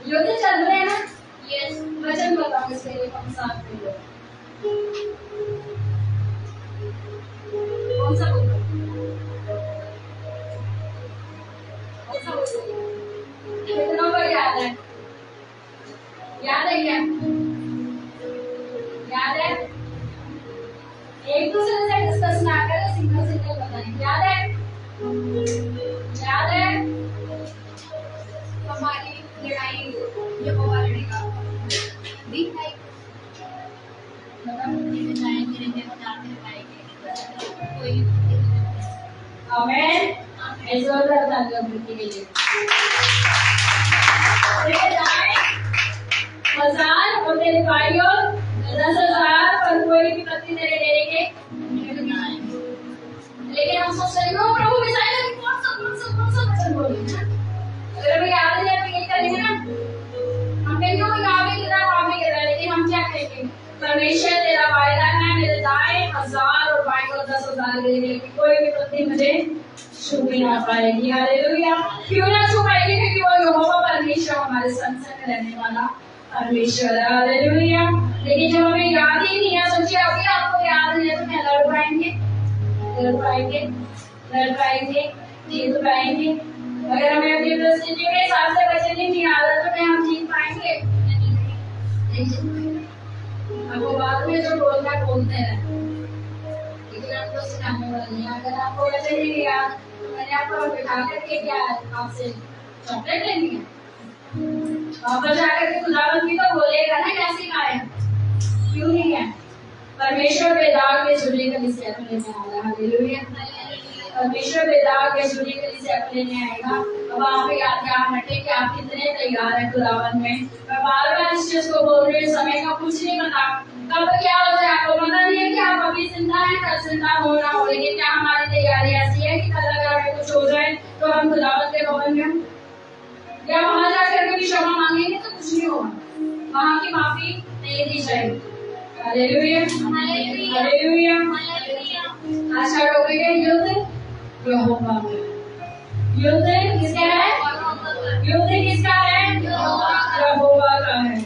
युद्ध चल रहे हैं ना। यस, वचन बताओ इसके लिए कौन सा आप बोलो? कौन सा बोलो? कौन सा बोलो? कितनों को याद है? याद है क्या? याद है? एक दूसरे से डिस्कस ना करें, सिंगल सिंगल बताएं। याद है? याद है? हमारी लड़ाई यहोवा लड़ेगा भी है। आमीन। जोरदार तालियां के लिए। 10,000 और तेरे भाइयों 10,000 पर कोई भी पत्नी तेरे डेरे के। लेकिन हम सोच रहे हो प्रभु मिसाइल कौन सा वचन बोले ना? अगर हमें याद नहीं है तो करेंगे ना, हम कहेंगे वो यहाँ भी गिरा वहाँ भी गिरा, लेकिन हम क्या कहेंगे? परमेश्वर तेरा वायदा है, मेरे दाएं 1000 और बाएं को 10,000 देंगे, कोई भी पत्नी मुझे छू भी ना पाएगी। हालेलुया। क्यों ना छू पाएगी? क्योंकि वो यहोवा परमेश्वर हमारे संग संग रहने वाला परमेश्वर। हालेलुया। लेकिन जब हमें याद ही नहीं है, सोचिए अभी आपको याद नहीं है तो क्या लड़ पाएंगे? जीत पाएंगे। अगर हमें अपनी परिस्थिति के हिसाब से बचने नहीं आ रहा तो क्या हम जीत पाएंगे? नहीं जीत पाएंगे। अब वो बाद में जो बोलना बोलते हैं, आपको सिखाने वाली है। अगर आपको वैसे नहीं याद तो मैंने आपको बिठा करके क्या आपसे चॉकलेट लेनी है, वापस जाकर के खुदावंद भी तो बोलेगा ना क्या सिखाया, क्यों नहीं है। परमेश्वर बेदाग के सूर्य कलीसिया को लेने आया, हालेलुया। परमेश्वर बेदाग के सूर्य कलीसिया को लेने आएगा। अब आप ध्यान रखें कि आप कितने तैयार हैं खुदावंद में। मैं बार बार इस चीज को बोल रही हूँ, समय का कुछ नहीं पता कब क्या हो जाए, आपको पता नहीं है कि आप अभी जिंदा हैं, कल जिंदा हो ना हो। लेकिन क्या हमारी तैयारी ऐसी है कि कल अगर हमें कुछ हो जाए तो हम खुदावंद के भवन में या वहां जाकर के भी क्षमा मांगेंगे तो कुछ नहीं होगा, वहां की माफी नहीं दी जाएगी। Hallelujah, hallelujah. आशा करोगे युद्ध यहोवा का, युद्ध किसका है, युद्ध किसका है, यहोवा का है।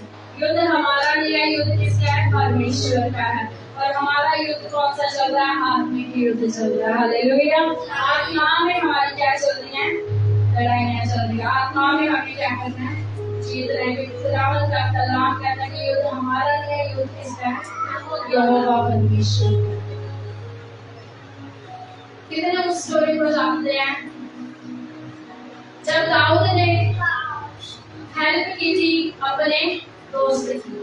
युद्ध हमारा नहीं है, युद्ध किसका है, परमेश्वर का है। और हमारा युद्ध कौन सा चल रहा है, आत्मिक युद्ध चल रहा है। हालेलुया। आत्मा में हमारी क्या चल रही है, लड़ाइयां चल रही है। आत्मा में हमें क्या करना है, जीत रहे हैं। खुदावंद का कलाम कहता है कि युद्ध हमारा नहीं है, युद्ध किसका है, यहोवा परमेश्वर। कितने उस स्टोरी को जानते हैं, जब दाऊद ने हेल्प की थी अपने दोस्त की,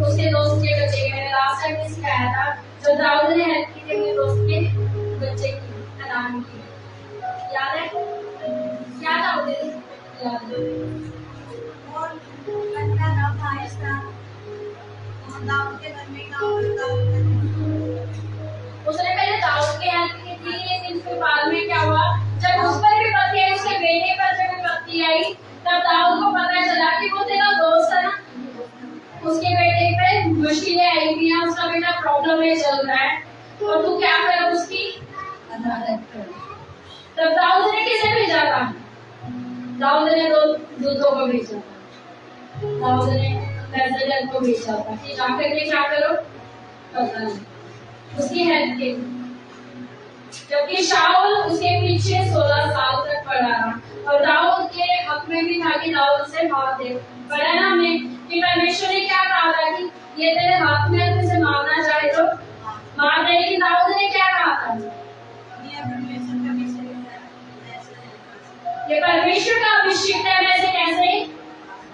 उसके दोस्त के बच्चे की, मैंने लास्ट टाइम में सिखाया था, जब दाऊद ने हेल्प की थी अपने दोस्त के बच्चे की, हनान की, याद है क्या था उसे, याद है उसने पहले दाऊद की हेल्प की थी, लेकिन फिर बाद में क्या हुआ, जब उस पर भी पत्ती आई, उसके बेटे पर जब पत्ती आई, तब दाऊद को पता चला कि वो तेरा दोस्त है ना, उसके बेटे पे मुश्किलें आई हुई हैं, उसका बेटा प्रॉब्लम में चल रहा है, और तू क्या कर उसकी मदद कर। तब दाऊद ने किसे भेजा था, दाऊद ने दो दूतों को भेजा था, दाऊद ने बेज़लेल को भेजा था कि जाकर के क्या करो, पता नहीं, उसकी हेल्प की। जबकि शाऊल उसके पीछे 16 साल तक पड़ा रहा, और दाऊद के हक में भी था कि दाऊद से मार दे। पढ़ा ना हमने कि परमेश्वर ने क्या कहा था कि ये तेरे हाथ में है, तुझे मारना चाहे तो मार दे। लेकिन दाऊद ने क्या कहा था, ये परमेश्वर का अभिषेक है,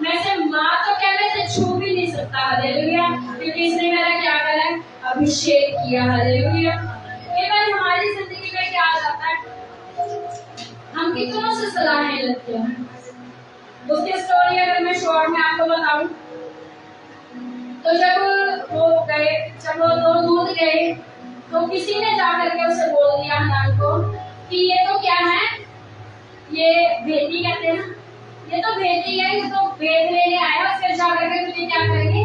मैं से मार तो क्या, मैं से छू भी नहीं सकता। हालेलुया, क्योंकि इसने मेरा क्या करा है, अभिषेक किया। हालेलुया। केवल हमारी जिंदगी में क्या आ जाता है, हम कितनों से सलाहें लेते हैं। उसकी स्टोरी अगर मैं शॉर्ट में आपको बताऊं, तो जब वो दो दूध गए, तो किसी ने जाकर के उसे बोल दिया हनान को कि ये तो क्या है, ये भेदी कहते हैं ना, ये तो भेदी है, ये तो भेद लेने आया, फिर जाकर के तुझे क्या करेंगे,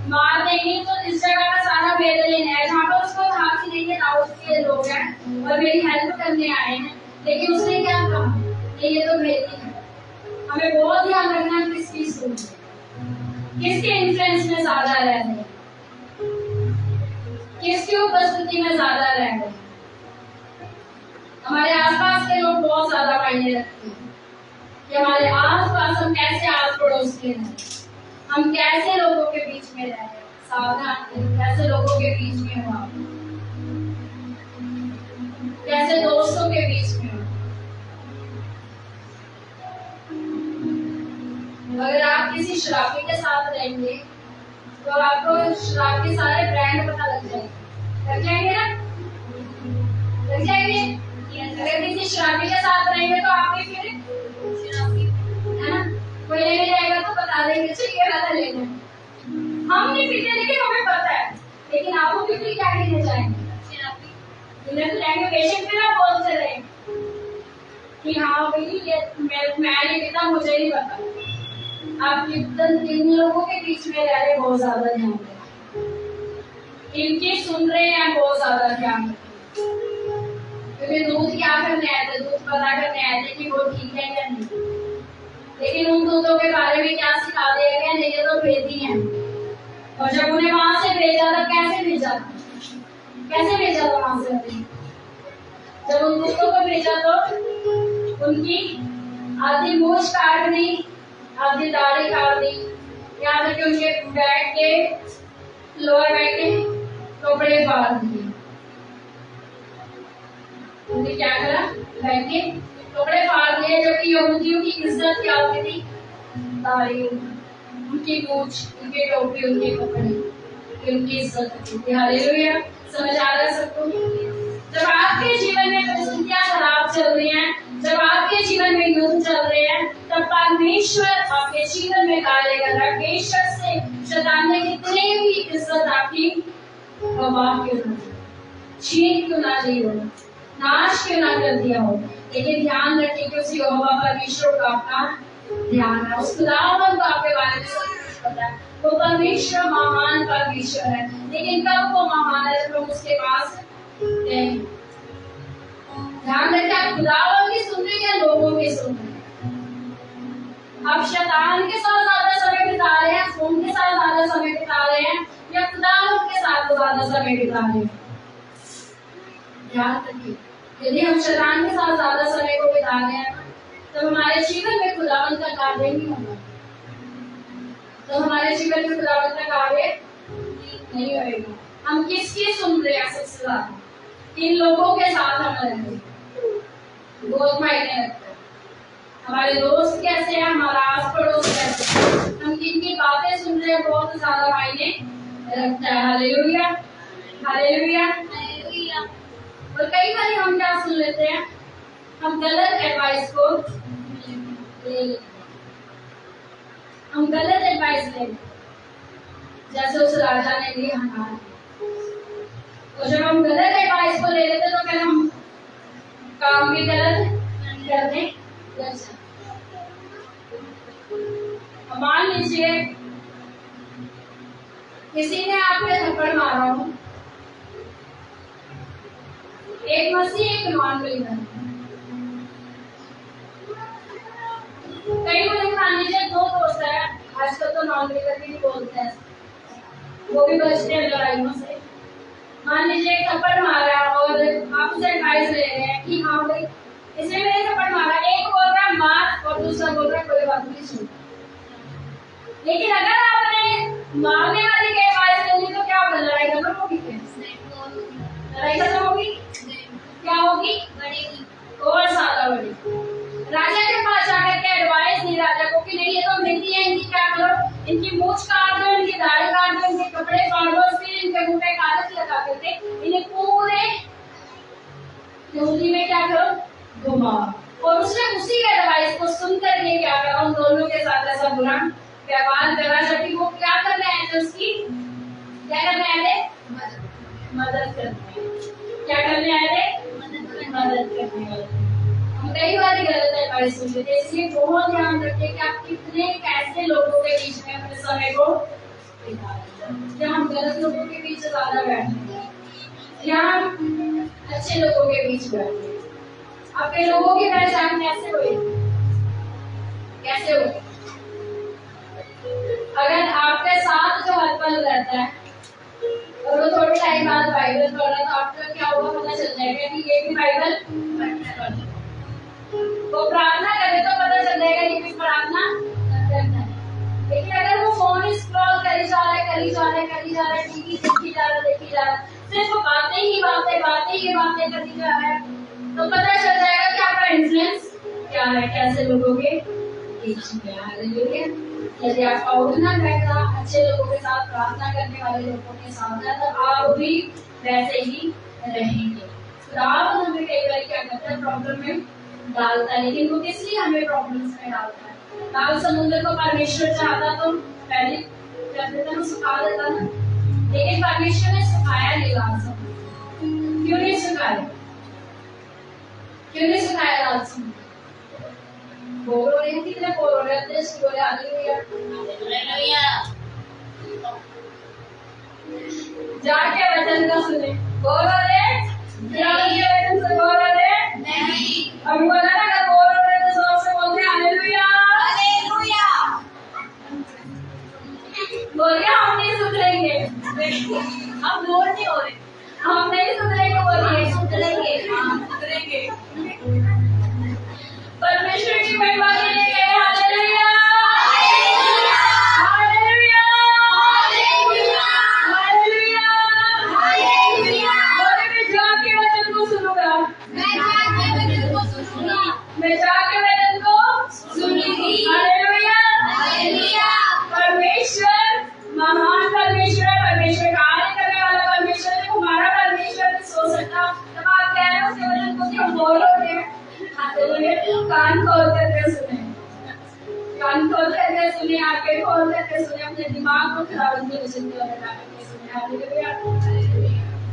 मार देंगे। तो इस जगह का सारा भेद लेने आया, जहाँ पर उसको था कि नहीं ये दाऊद के लोग हैं और मेरी हेल्प करने आए हैं, लेकिन उसने क्या कहा कि ये तो भेदी है। हमें बहुत ध्यान रखना है किसकी सोच, किसके इन्फ्लुएंस में ज्यादा रह रहे हैं, किसकी उपस्थिति में ज्यादा रह रहे हैं। हमारे आसपास के लोग बहुत ज्यादा मायने रखते हैं कि हमारे आसपास हम कैसे आस पड़ोस के हैं, हम कैसे लोगों के बीच में रह रहे हैं। सावधान, कैसे लोगों के बीच में हो आप, कैसे दोस्तों के बीच में हो। अगर आप किसी शराबी के साथ रहेंगे तो आपको शराब के सारे ब्रांड पता लग जाएंगे ना, लग जाएंगे। अगर किसी शराबी के साथ रहेंगे तो आपके फिर शराबी है ना, कोई लेने जाएगा तो बता देंगे चाहिए वाला लेना। हम नहीं पीते लेकिन हमें पता है, लेकिन आपको पीते क्या लेने जाएंगे, शराबी तो जाएंगे। पेशेंट पे ना बोलते रहे कि हाँ भाई ये मैं नहीं पीता, मुझे नहीं पता। आप किन लोगों के बीच में रह रहे, बहुत ज्यादा ध्यान दें, इनकी सुन रहे हैं, बहुत ज्यादा ध्यान दें। क्योंकि दूध क्या करने आए थे, दूध पता करने आए थे कि वो ठीक है या नहीं, लेकिन उन दूधों के बारे में क्या सिखा दिया गया, नहीं ये तो भेदी है। और जब उन्हें वहां से भेजा था, कैसे भेजा था, कैसे भेजा था वहां से, जब उन दूधों को भेजा तो उनकी आधी मूछ काट दी, आधी दाढ़ी काट दी, यहाँ तक कि उनके बैठ के लोअर बैठ के कपड़े फाड़ दिए। उन्हें क्या करा, बैठे कपड़े फाड़ दिए, जबकि यहूदियों की इज्जत क्या होती थी, दाढ़ी, उनकी मूछ, उनके टोपी, उनके कपड़े, उनकी इज्जत होती थी। हालेलुया, समझ आ रहा है सबको? जब आपके जीवन में परिस्थितियां खराब चल रही हैं, जब आपके जीवन में युद्ध चल रहे हैं, तब परमेश्वर आपके जीवन में कार्य कर रहा है। बेशक से शैतान ने कितने भी इज्जत आपकी गवा क्यों ना, छीन क्यों ना ली हो, नाश क्यों ना कर दिया हो, लेकिन ध्यान रखिए कि उस यहोवा परमेश्वर का आपका ध्यान है, उस खुदावंद को आपके बारे में सब कुछ पता है। वो परमेश्वर महान परमेश्वर है, लेकिन कब वो महान है जब हम उसके पास नहीं। ध्यान रखिए, आप खुदावंद की सुन रहे हैं या लोगों की सुन रहे हैं? आप शैतान के साथ ज्यादा समय बिता रहे हैं, फोन के साथ ज्यादा समय बिता रहे हैं, या खुदावंद के साथ ज्यादा समय बिता रहे हैं? ध्यान रखिए, यदि हम शैतान के साथ ज्यादा समय को बिता रहे हैं तो हमारे जीवन में खुदावंद का कार्य नहीं होगा, तो हमारे जीवन में खुदावंद का कार्य नहीं होगा। हम किसकी सुन रहे हैं सबसे ज्यादा? किन लोगों के साथ हम रहते हैं, बहुत मायने रखते हैं। हमारे दोस्त कैसे हैं, हमारा आस पड़ोस कैसे है, हम किन की बातें सुन रहे हैं, बहुत ज्यादा मायने रखता है। Hallelujah, hallelujah, hallelujah. और कई बार हम क्या सुन लेते हैं, हम गलत एडवाइस को ले लेते हैं, हम गलत एडवाइस ले लेते, जैसे उस राजा ने ली हमारे। तो जब हम गलत एडवाइस को ले लेते तो फिर हम काम भी गलत करने लग जाते। मान लीजिए किसी ने आपके थप्पड़ मारा हो, एक मसीह एक नॉन बिलीवर, कई लोग मान लीजिए दो दोस्त है, आजकल तो नॉन बिलीवर भी बोलते हैं, वो भी बचते हैं लड़ाइयों से। मान लीजिए एक थप्पड़ मारा और आपसे एडवाइस ले रहे हैं कि हाँ भाई इसने मेरे थप्पड़ मारा, एक बोल रहा है मार और दूसरा बोल रहा है कोई बात नहीं सुन। लेकिन अगर आपने मारने वाले की एडवाइस ले ली तो क्या होगा, लड़ाई खत्म होगी? लड़ाई खत्म होगी? क्या होगी? बढ़ेगी, और ज्यादा बढ़ेगी। राजा के पास जाकर के एडवाइस दी राजा को कि नहीं ये तो मिलती है, इनकी क्या करो, इनकी मूछ काट दो, इनकी दाढ़ी काट दो, इनके कपड़े फाड़ दो, फिर इनके मुंह पे कागज लगा करके इन्हें पूरे यहूदी में क्या करो, घुमाओ। और उसने उसी के एडवाइस को सुन करके क्या करा, उन दोनों के साथ ऐसा बुरा व्यवहार करा, जबकि वो क्या करने आए थे, उसकी क्या करने आए थे, मदद करने। क्या करने आए थे, मदद करने वाले। हम कई बार गलत एडवाइस सुनते थे, इसलिए बहुत ध्यान रखिए कि आप कितने कैसे लोगों के बीच में अपने समय को बिता रहे हैं। क्या हम गलत लोगों के बीच ज्यादा बैठते हैं या हम अच्छे लोगों के बीच बैठते हैं? आपके लोगों की पहचान कैसे हुई, कैसे हुई? अगर आपके साथ जो हस्बैंड रहता है और वो थोड़े टाइम बाद बाइबल पढ़ रहा, तो आपको क्या होगा, पता चल जाएगा कि ये भी बाइबल पढ़ता है। वो प्रार्थना करे तो पता चल जाएगा ये भी प्रार्थना करता है। लेकिन अगर वो फोन स्क्रॉल करी जा रहा है, करी जा रहा है, करी जा रहा है, टीवी देखी जा रहा है, देखी जा रहा है, सिर्फ बातें ही बातें करी जा रहा है, तो पता चल जाएगा कि आपका इन्फ्लुएंस क्या है, कैसे लोगों के बीच में। हालेलुया। यदि आपका उठना बैठना अच्छे लोगों के साथ, प्रार्थना करने वाले लोगों के साथ है, तो आप भी वैसे ही रहेंगे। तो आप हमें कई बार क्या करता है, प्रॉब्लम में डालता है, लेकिन वो किस लिए हमें प्रॉब्लम्स में डालता है? लाल समुद्र को परमेश्वर चाहता तो पहले कर देता ना, सुखा देता ना, लेकिन परमेश्वर ने सुखाया नहीं लाल समुद्र। क्यों नहीं सुखाया? क्यों नहीं सुखाया लाल समुद्र? बोल रहे हैं, कितने बोल रहे हैं, बोले हालेलुया, जाके वचन का सुने। बोल रहे हैं, वचन से बोल रहे हैं नहीं। अब बोला ना, अगर बोल रहे हैं तो जोर से बोलते हैं हालेलुया, हालेलुया। बोल रहे हम नहीं सुधरेंगे, हम बोल नहीं हो रहे, हम नहीं सुधरेंगे, बोलिए सुधरेंगे, सुधरेंगे। परमेश्वर की महिमा के लिए कहे hallelujah, hallelujah, hallelujah, hallelujah, hallelujah, hallelujah. और मैं जाके वचन को सुनूंगा। कान खोल करके सुने, कान खोल करके सुने, आंखें खोल करके सुने, अपने दिमाग को खुदावंद के वचन की ओर लगा करके सुने। हालेलुया।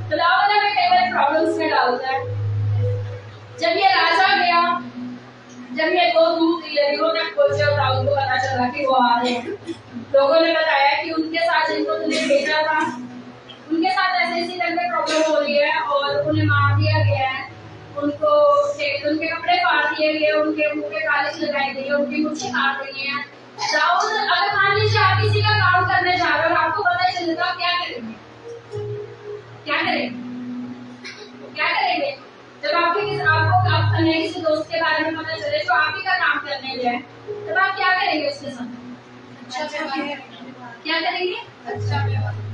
खुदावंद हमें कई बार प्रॉब्लम्स में डालता है। जब ये राजा गया, जब ये दो दूत यरीहो तक पहुंचे और दाऊद को पता चला कि वो आ रहे हैं, लोगों ने बताया कि उनके साथ जिनको तुमने भेजा था उनके साथ ऐसी ऐसी करके प्रॉब्लम हो रही है और उन्हें मार दिया गया है, उनके कपड़े फाड़ दिए गए, उनके मुंह पे कालिश लगाई गई है, उनकी मूछें काट रही हैं। दाऊद, अगर मान लीजिए आप किसी का काम करने जा रहे हो और आपको पता चलेगा, क्या करेंगे? क्या करेंगे? क्या करेंगे? जब आपको अपने किसी दोस्त के बारे में पता चले जो आप ही का काम करने गए, तब आप क्या करेंगे उसके साथ? क्या करेंगे? अच्छा।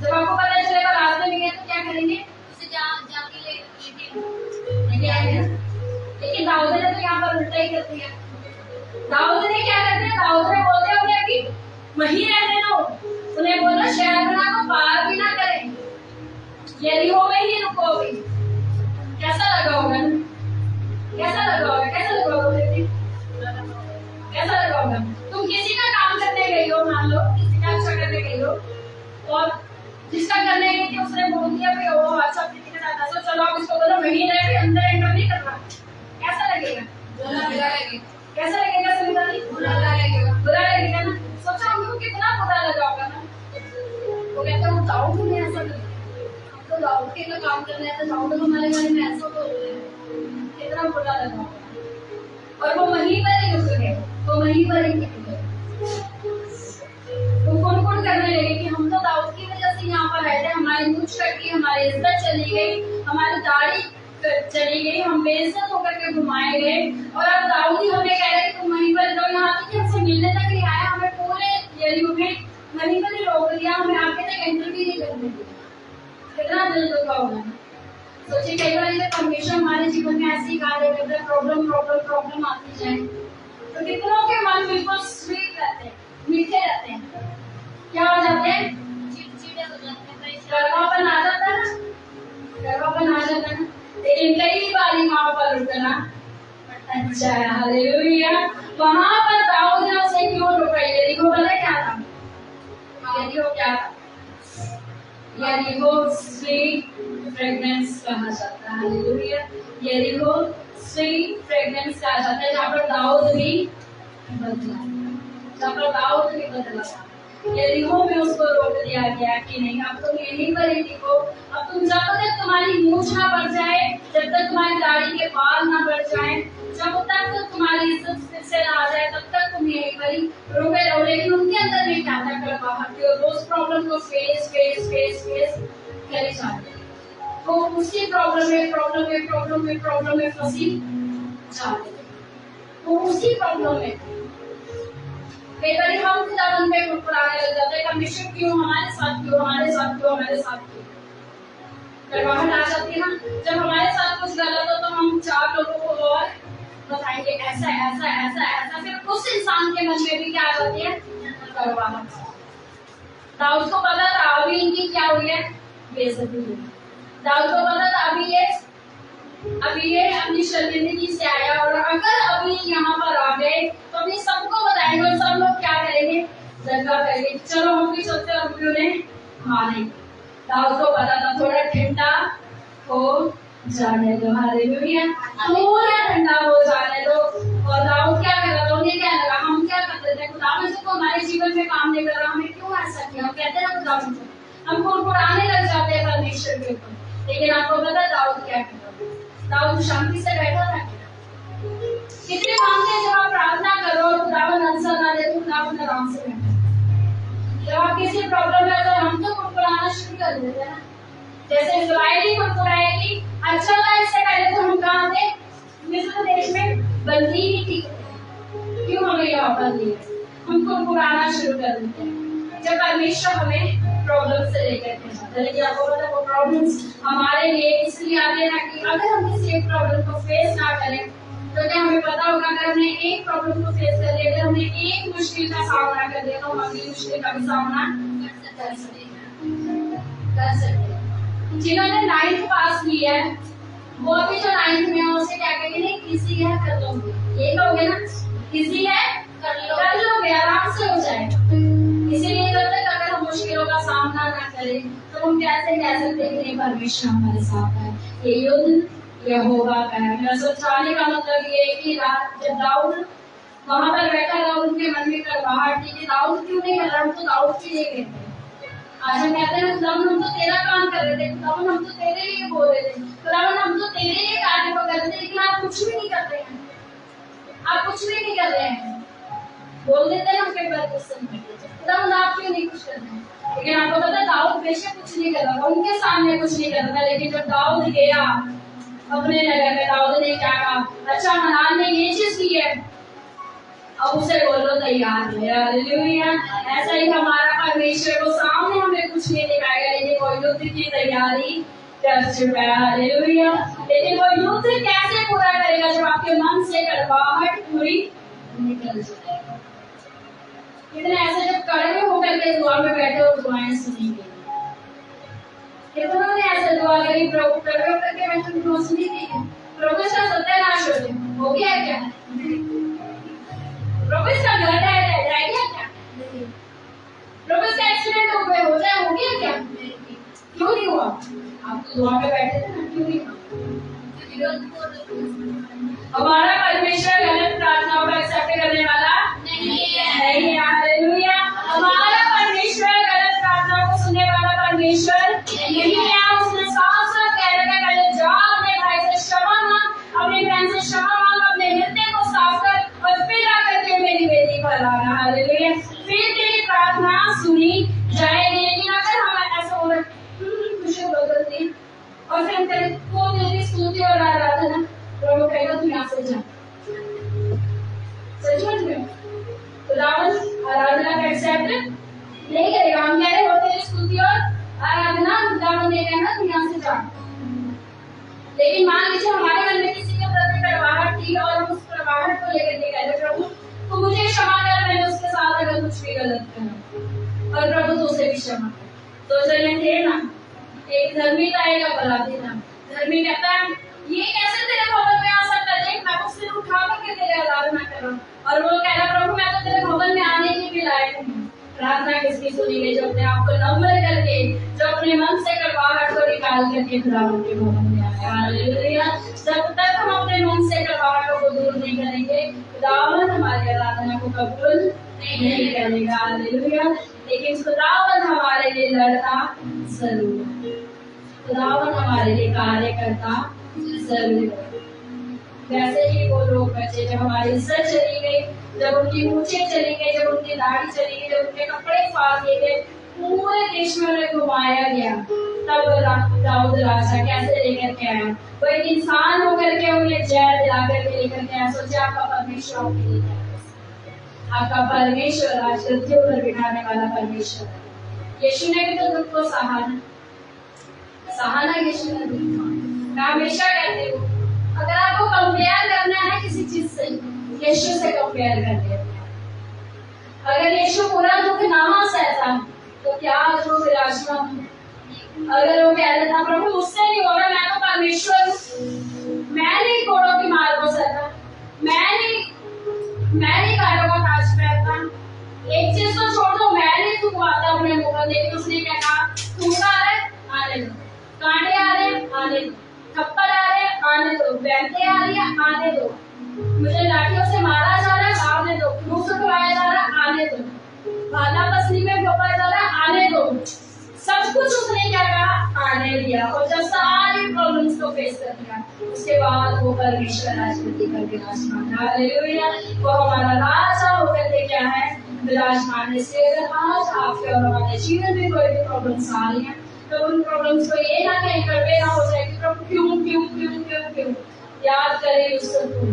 जब आपको पता चलेगा रास्ते में गए तो क्या करेंगे? उसे जाके लेके आएंगे। लेकिन दाऊद ने तो यहाँ पर उल्टा ही कर दिया। दाऊद ने क्या कर दिया? दाऊद ने बोलते उन्हें कि वहीं रहने दो, उन्हें बोलो शहरपनाह को पार भी ना करें, यरीहो में ही रुको भी। कैसा लगा होगा? कैसा लगा होगा? कैसा लगा होगा? कैसा लगा होगा? तुम किसी का काम करने गई हो, मान लो किसी का अच्छा करने गई हो, और जिसका करने गई थी उसने बोल दिया भाई वो अच्छा किसी के साथ ऐसा, चलो आप इसको बोलो वहीं रह के अंदर एंटर नहीं करना। कैसा लगेगा? बुरा लगेगा। कैसा लगेगा सुनीता जी? बुरा लगेगा। बुरा लगेगा ना? सोचो उनको कितना बुरा लगा होगा ना। वो कहते हैं दाऊद ने ऐसा कर, तो दाऊद के का काम करने आए, दाऊद हमारे बारे में ऐसा बोल रहे हैं, कितना बुरा लगा। और वो वहीं पर ही रुक गए, वो वहीं पर ही टिक गए। वो कौन करने लगे कि हम तो दाऊद की वजह से यहाँ पर आए थे, हमारी मूछ कटी, हमारी इज्जत चली गई, हमारी दाढ़ी चली गई, हम बेइज्जत होकर के घुमाए गए, और अब दाऊद ही हमें कह रहे कि तुम वहीं पर रहो। यहाँ तक कि हमसे मिलने तक नहीं आया, हमें पूरे यरीहो में वहीं पर ही रोक दिया, हमें आगे तक एंटर भी नहीं करने दिया। कितना दिल दुखा होगा। सोचिए कई बार जब परमेश्वर हमारे जीवन में ऐसी कार्य करते हैं, प्रॉब्लम आती जाए, तो कितनों के मन बिल्कुल स्वीट रहते हैं, मीठे रहते हैं, क्या हो जाते हैं? चिड़चिड़े हो जाते हैं, गरमापन आ जाता है ना, गरमापन आ जाता है ना। लेकिन कई बार वहां पर रुकना अच्छा है। हालेलुया। वहां पर दाऊद ने उसे क्यों रोका? यरीहो पता क्या था? यरीहो क्या था? यरीहो स्वीट फ्रेग्रेंस कहा जाता है। हालेलुया। यरीहो स्वीट फ्रेग्रेंस कहा जाता है, जहाँ पर दाऊद भी बदला, जहाँ पर दाऊद भी बदला। यरीहो में उसको रोक दिया गया कि नहीं, अब तुम यहीं पर ही टिको, अब तुम जब तक तुम्हारी मूछ ना बढ़ जाए, जब तक तुम्हारी दाढ़ी के बाल ना बढ़ जाए, जब तक तुम्हारी इज्जत फिर से ना आ जाए, तब तक तुम यहीं पर ही रुके रहो। लेकिन उनके अंदर में क्या था? कड़वाहट थी, और उस प्रॉब्लम को फेस करे जाते, वो उसी प्रॉब्लम में फंसी जाते, वो उसी प्रॉब्लम में। कई बार हम खुदावन पे मुस्कुराने लग जाते हैं, परमेश्वर क्यों हमारे साथ, क्यों हमारे साथ, क्यों हमारे साथ, क्यों? कड़वाहट आ जाती है ना। जब हमारे साथ कुछ गलत हो तो हम चार लोगों को और बताएंगे ऐसा ऐसा ऐसा ऐसा, फिर उस इंसान के मन में भी क्या आ जाती है? कड़वाहट। दाऊद को पता था अभी इनकी क्या हुई है? बेइज्जती हुई। दाऊद को पता था अभी ये अपनी शर्मिंदगी से आया, और अगर अभी यहाँ पर आ गए तो अभी सबको बताएंगे, और सब लोग क्या करेंगे? दंगा करेंगे, चलो हम भी चलते हम भी उन्हें मारेंगे। दाऊद को पता था थोड़ा ठंडा हो जाने दो। हालेलुया। थोड़ा ठंडा हो जाने दो। और दाऊद क्या कर रहा था? उन्हें क्या लगा हम क्या करते थे? खुदावन को हमारे जीवन में काम नहीं कर रहा, हमें क्यों ऐसा किया? हम कहते हैं खुदावन को, हम कुड़कुड़ाने लग जाते हैं परमेश्वर के ऊपर। लेकिन आपको पता दाऊद क्या करता? दाऊद शांति से बैठा था। कितने मामले जब आप प्रार्थना करो और खुदावन आंसर ना दे तो खुदावन आराम से बैठा। जब आप किसी प्रॉब्लम में तो हम तो कुड़कुड़ाना शुरू कर देते हैं ना, जैसे इस्राएली कुड़कुड़ाएगी। अच्छा था, इससे पहले तो हम कहाँ थे? मिस्र देश में बंदी ही थी, क्यों हमें यहाँ पर दिए? हम कुड़कुड़ाना शुरू कर देते हैं जब परमेश्वर हमें प्रॉब्लम से लेकर के जाता है। लेकिन आपको पता है वो प्रॉब्लम्स हमारे लिए इसलिए आते हैं ना कि अगर हम किसी एक प्रॉब्लम को फेस ना करें तो क्या हमें पता होगा? अगर हमने एक प्रॉब्लम को फेस कर लिया, अगर हमने एक मुश्किल का सामना कर लिया, तो हम अगली मुश्किल का भी सामना कर सकते हैं। जिन्होंने 9th पास की है वो अभी जो 9th में है उसे क्या कहेंगे? नहीं इजी है कर लोगे, ये कहोगे ना, इजी है कर लोगे, आराम से हो जाएगा। इसीलिए जब तक अगर हम मुश्किलों का सामना ना करें तो हम कैसे कह सकते हैं कि परमेश्वर हमारे साथ है। ये युद्ध यहोवा का है। मेरा सोचाने का मतलब ये है कि जब दाऊद वहां पर बैठा था, उनके मन में कड़वाहट थी कि दाऊद क्यों नहीं कर रहा, हम तो दाऊद के लिए कहते हैं। आज हम कहते हैं खुदावन हम तो तेरा काम कर रहे थे, खुदावन हम तो तेरे लिए बोल रहे थे, खुदावन हम तो तेरे लिए कार्य को कर रहे थे, लेकिन आप कुछ भी नहीं कर रहे हैं, आप कुछ भी नहीं कर रहे हैं। बोल देते हैं हम कई बार क्वेश्चन करते हैं खुदावन आप क्यों नहीं कुछ कर रहे हैं, लेकिन आपको पता है दाऊद बेशक कुछ नहीं कर रहा था, उनके सामने कुछ नहीं कर रहा था, लेकिन जब दाऊद गया अपने नगर में, दाऊद ने क्या कहा, अच्छा हनान ने ये चीज की है, अब उसे बोलो तैयार है। हालेलुया। ऐसा ही हमारा परमेश्वर को सामने हमें कुछ नहीं दिखाएगा, लेकिन वो युद्ध की तैयारी कर चुका है। हालेलुया। लेकिन वो युद्ध कैसे पूरा करेगा, जब आपके मन से कड़वाहट पूरी निकल जाएगी। कितने ऐसे जब कड़वे होकर के दुआ में बैठे और दुआएं सुनी गई, कितनों ने ऐसे दुआ करी, प्रभु कड़वे होकर के बैठे दुआ सुनी गई, प्रभु इसका सत्यानाश हो गया क्या, प्रभु इसका घर रह गया क्या, प्रभु इसका एक्सीडेंट हो गया, हो गया क्या, क्यों नहीं हुआ, आप तो दुआ में बैठे थे ना, क्यों नहीं हुआ। हमारा परमेश्वर गलत प्रार्थनाओं को एक्सेप्ट करने वाला नहीं है। हालेलुया। हमारा परमेश्वर गलत प्रार्थनाओं को सुनने वाला परमेश्वर नहीं है। उसने साफ साफ कह रखा है, पहले जा अपने भाई से क्षमा मांग, अपने बहन से क्षमा मांग, अपने हृदय को साफ कर और फिर आकर के मेरी बेटी पर आना। हालेलुया। फिर तेरी प्रार्थना सुनी जाएगी। लेकिन अगर हम ऐसा हो रहा खुशी बदलती और फिर हम करें तो तेरी स्तुति और आराधना, प्रभु कहेगा तुम यहाँ से जा, सच में खुदावन आराधना का एक्सेप्ट नहीं करेगा। हम कह रहे हो तेरी स्तुति और आराधना, खुदावन ने कहना तुम यहाँ से जा। लेकिन मान लीजिए हमारे मन में किसी के प्रति कड़वाहट थी और हम उस कड़वाहट को लेकर के कह रहे प्रभु तो मुझे क्षमा कर, मैंने उसके साथ अगर कुछ भी गलत करा, और प्रभु तो उसे भी क्षमा कर। तो जने थे ना, एक धर्मी था एक अपराधी था। धर्मी कहता है ये कैसे तेरे भवन में आ सकता है, देख मैं तो सिर उठा करके तेरे आराधना कर रहा हूँ, और वो कह रहा प्रभु मैं तो तेरे भवन में आने के भी लायक नहीं। प्रार्थना किसकी सुनी गई, जो अपने आप को नम्र करके, जो अपने मन से कड़वाहट को निकाल करके खुदावन के भवन में आया। हालेलुया। जब तक हम अपने मन से कड़वाहटों को दूर नहीं करेंगे, खुदावन हमारी आराधना को कबूल नहीं करेगा। हालेलुया। लेकिन खुदावन हमारे लिए लड़ता जरूर, खुदावन हमारे लिए कार्य करता जरूर। वैसे ही वो लोग बचे जब हमारी इज्जत चली गई, जब उनकी मूछें चली गई, जब उनकी दाढ़ी चली गई, जब उनके कपड़े फाड़ दिए गए, पूरे देश में उन्हें घुमाया गया, तब दाऊद राजा कैसे लेकर के आया। वो एक इंसान होकर के उन्हें जय दिला करके लेकर के आया। सोचे आपका परमेश्वर आपके लिए क्या कर सकता है। आपका परमेश्वर आज गद्दियों पर बिठाने वाला परमेश्वर है। यीशु ने भी तो दुख को सहाना यीशु ने भी। मैं हमेशा कहती हूँ अगर आपको कंपेयर करना है किसी चीज से, यीशु से कंपेयर करते हैं। अगर यीशु पूरा दुख ना सहता तो क्या आज वो विराजमान, अगर वो कह देता प्रभु मुझसे नहीं हो रहा, मैं तो परमेश्वर हूँ, मैं नहीं घोड़ों की मार को सहता, मैं नहीं गायों का ताज पहनता, एक चीज तो छोड़ दो, मैं नहीं थूकवाता अपने मुंह पर। लेकिन उसने क्या कहा, थूका आ रहा है आने दो, कांटे आ रहे हैं आने दो, थप्पड़ आ रहे हैं आने दो, बैंते आ रही है आने दो, मुझे लाठियों से मारा जा रहा है आने दो, मुंह से खवाया जा रहा है आने दो, भाला पसली में घोपा जा रहा है आने दो। सब कुछ उसने क्या कहा, आने दिया। और जब सारी प्रॉब्लम्स को फेस कर दिया, उसके बाद वो परमेश्वर राजपति का विराजमान। हालेलुया। वो हमारा राजा होकर के क्या है, विराजमान। इसलिए अगर आज आपके और हमारे जीवन में कोई भी प्रॉब्लम्स आ रही है तो उन प्रॉब्लम्स को ये ना कहीं करवे ना हो जाए कि प्रभु क्यों क्यों क्यों क्यों क्यों। याद करें यूसुफ को,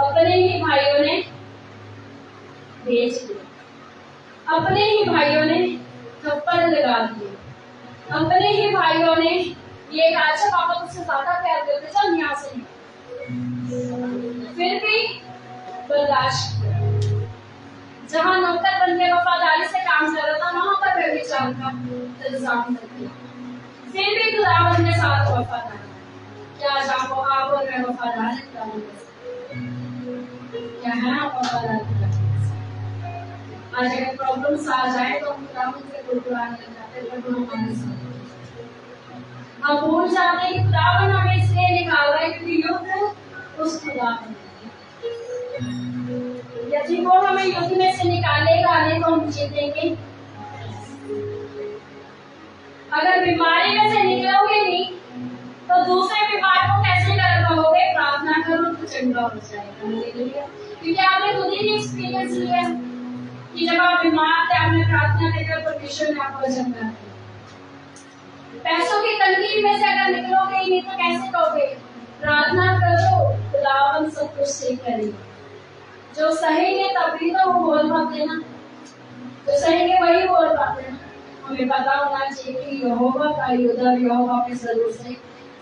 अपने ही भाइयों ने बेच दिया, अपने ही भाइयों ने थप्पड़ लगा दिए, अपने ही भाइयों ने ये कहा अच्छा पापा तुझसे ज्यादा प्यार करते, चल यहाँ से निकल, फिर भी बर्दाश्त किया। जहाँ नौकर बन के वफादारी से काम कर रहा था वहां पर व्यभिचार का इल्जाम कर दिया, फिर भी खुदावंद के साथ वफादार। क्या आप और मैं वफादार हैं? आराधना करते हैं। आज अगर प्रॉब्लम्स आ जाए तो हम खुदावन से गुड़गुड़ाने लग जाते हैं, प्रभु हमारे साथ। हम भूल जाते हैं कि खुदावन हमें इसलिए निकाला है क्योंकि युद्ध उस खुदा में है। यदि वो हमें युद्ध में से निकालेगा नहीं तो हम जीतेंगे। अगर बीमारी में से निकलोगे नहीं तो दूसरे बीमार को कैसे कर पाओगे? प्रार्थना करो तो चंगा हो जाएगा। क्योंकि आपने खुद ही एक्सपीरियंस लिया कि जब आप बीमार थे आपने प्रार्थना करके परमेश्वर ने आपको चंगा किया। पैसों की तंगी में से अगर निकलोगे ही नहीं तो कैसे कहोगे? प्रार्थना करो, खुदावन सब कुछ सही करेगा। जो सहेंगे तभी तो वो बोल पाते ना, जो सहेंगे वही बोल पाते ना। हमें पता होना चाहिए कि यहोवा का युद्ध यहोवा पे जरूर से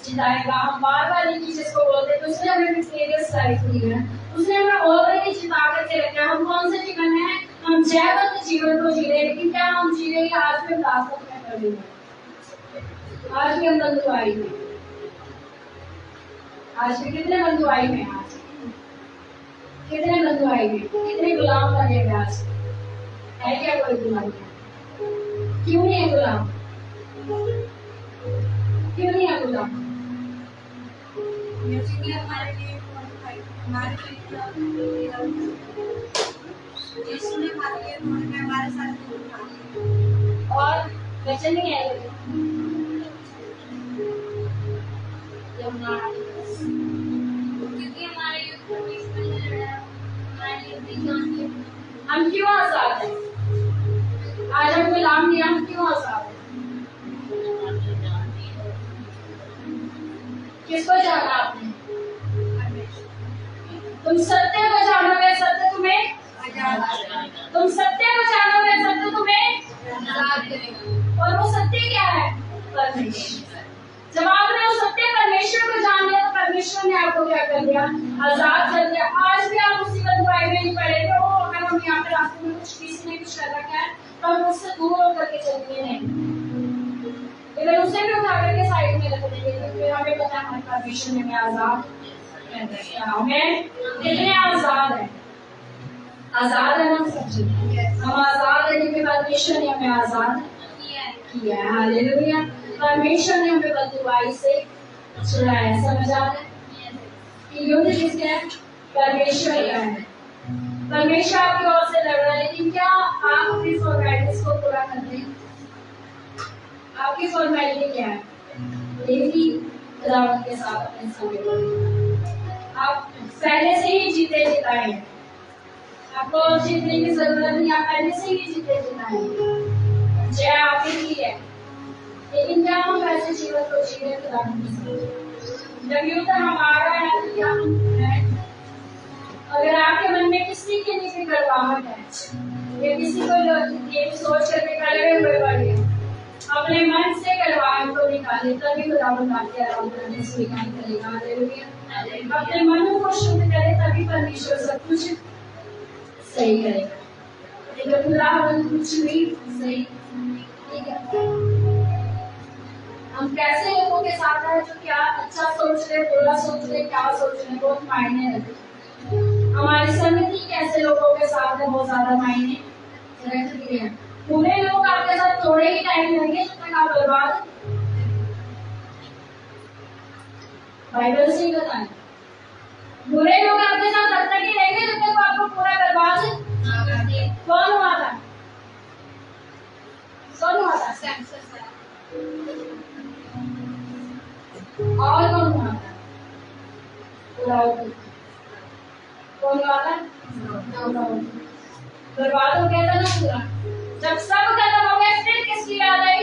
जिताएगा। हम बार बार एक ही चीज को बोलते हैं, तो उसने हमें विक्टोरियस लाइफ दी है, उसने हमें ऑलरेडी जिता करके रखा है। हम कौन से जीवन है? हम जयवंत जीवन को जी रहे हैं। लेकिन क्या हम जी रहे हैं? आज भी विरासत में पड़े हुए, आज भी हम बंधुआई में, आज भी कितने बंधुआई में, आज कितने बंधुआई में, कितने गुलाम बने हुए आज है। क्या कोई गुलाम? क्यों नहीं है गुलाम? क्यों नहीं है गुलाम? हमारे लिए यीशु ने हमारे लिए हमारे साथ और वचन नहीं है क्योंकि हमारे युद्ध परमेश्वर ने लड़ा, हमारे लिए विज्ञान के हम क्यों आजाद हैं? आज हम गुलाम नहीं, हम क्यों आजाद हैं? किसको जाना आपने? तुम सत्य को जानोगे, सत्य तुम्हें तुम सत्य को जानोगे, सत्य तुम्हें आजाद करेगा। और वो सत्य क्या है? परमेश्वर। जब आपने उस सत्य परमेश्वर को जान लिया तो परमेश्वर ने आपको क्या कर दिया? आजाद कर दिया। आज भी आप उसी बंधुआई में नहीं पड़े तो अगर हम यहाँ पे रास्ते में कुछ किसी ने कुछ कर रखा है तो हम उससे दूर होकर के चलेंगे नहीं, लेकिन उसे भी उठा करके साइड में रख देंगे क्योंकि हमें पता है हमारे परमेश्वर ने हमें आजाद कर दिया। हमें कितने आजाद है? आजाद है ना सच्ची? हम आजाद है क्योंकि परमेश्वर ने हमें आजाद किया है। हालेलुया। परमेश्वर ने हमें बंधुआई से छुड़ाया। समझ आ रहा है कि युद्ध किसका है? परमेश्वर का है। परमेश्वर आपकी ओर से लड़ रहा है, लेकिन क्या आप अपनी फॉर्मेलिटीज को पूरा करते हैं? आपकी फॉर्मेलिटी क्या है? यही खुदावंत के साथ अपने समय आप पहले से ही जीते जिताए हैं। आपको जीतने की जरूरत नहीं, आप पहले से ही जीते जिताए हैं। जय आपकी की है। लेकिन क्या हम ऐसे जीवन को जी रहे खुदावंत के साथ? जब युद्ध हमारा है तो क्या हम है? अगर आपके मन में किसी की नहीं कड़वाहट है या किसी को ये सोच करके खड़े हुए पड़े अपने मन से कड़वाहट को निकाले तभी खुदावंत आपके आराधना स्वीकार करेगा। हालेलुया। अपने मन को शुद्ध करे तभी परमेश्वर सब कुछ सही करेगा। लेकिन खुदावंत कुछ भी सही नहीं करता। हम कैसे लोगों के साथ हैं जो क्या अच्छा सोच रहे, बुरा सोच रहे, क्या सोच रहे, बहुत मायने रखते। हमारी संगति कैसे लोगों के साथ है बहुत ज्यादा मायने रखती है। बुरे लोग आपके साथ थोड़े ही टाइम रहेंगे जब तक आप बर्बाद, बाइबल से ही बताएं, बुरे लोग आपके साथ तब तक ही रहेंगे जब तक आपको पूरा बर्बाद कौन हुआ था? कौन हुआ था? और कौन हुआ था? कौन हुआ था? बर्बाद हो गया था ना पूरा। जब सब खत्म हो गया फिर किसकी याद आई?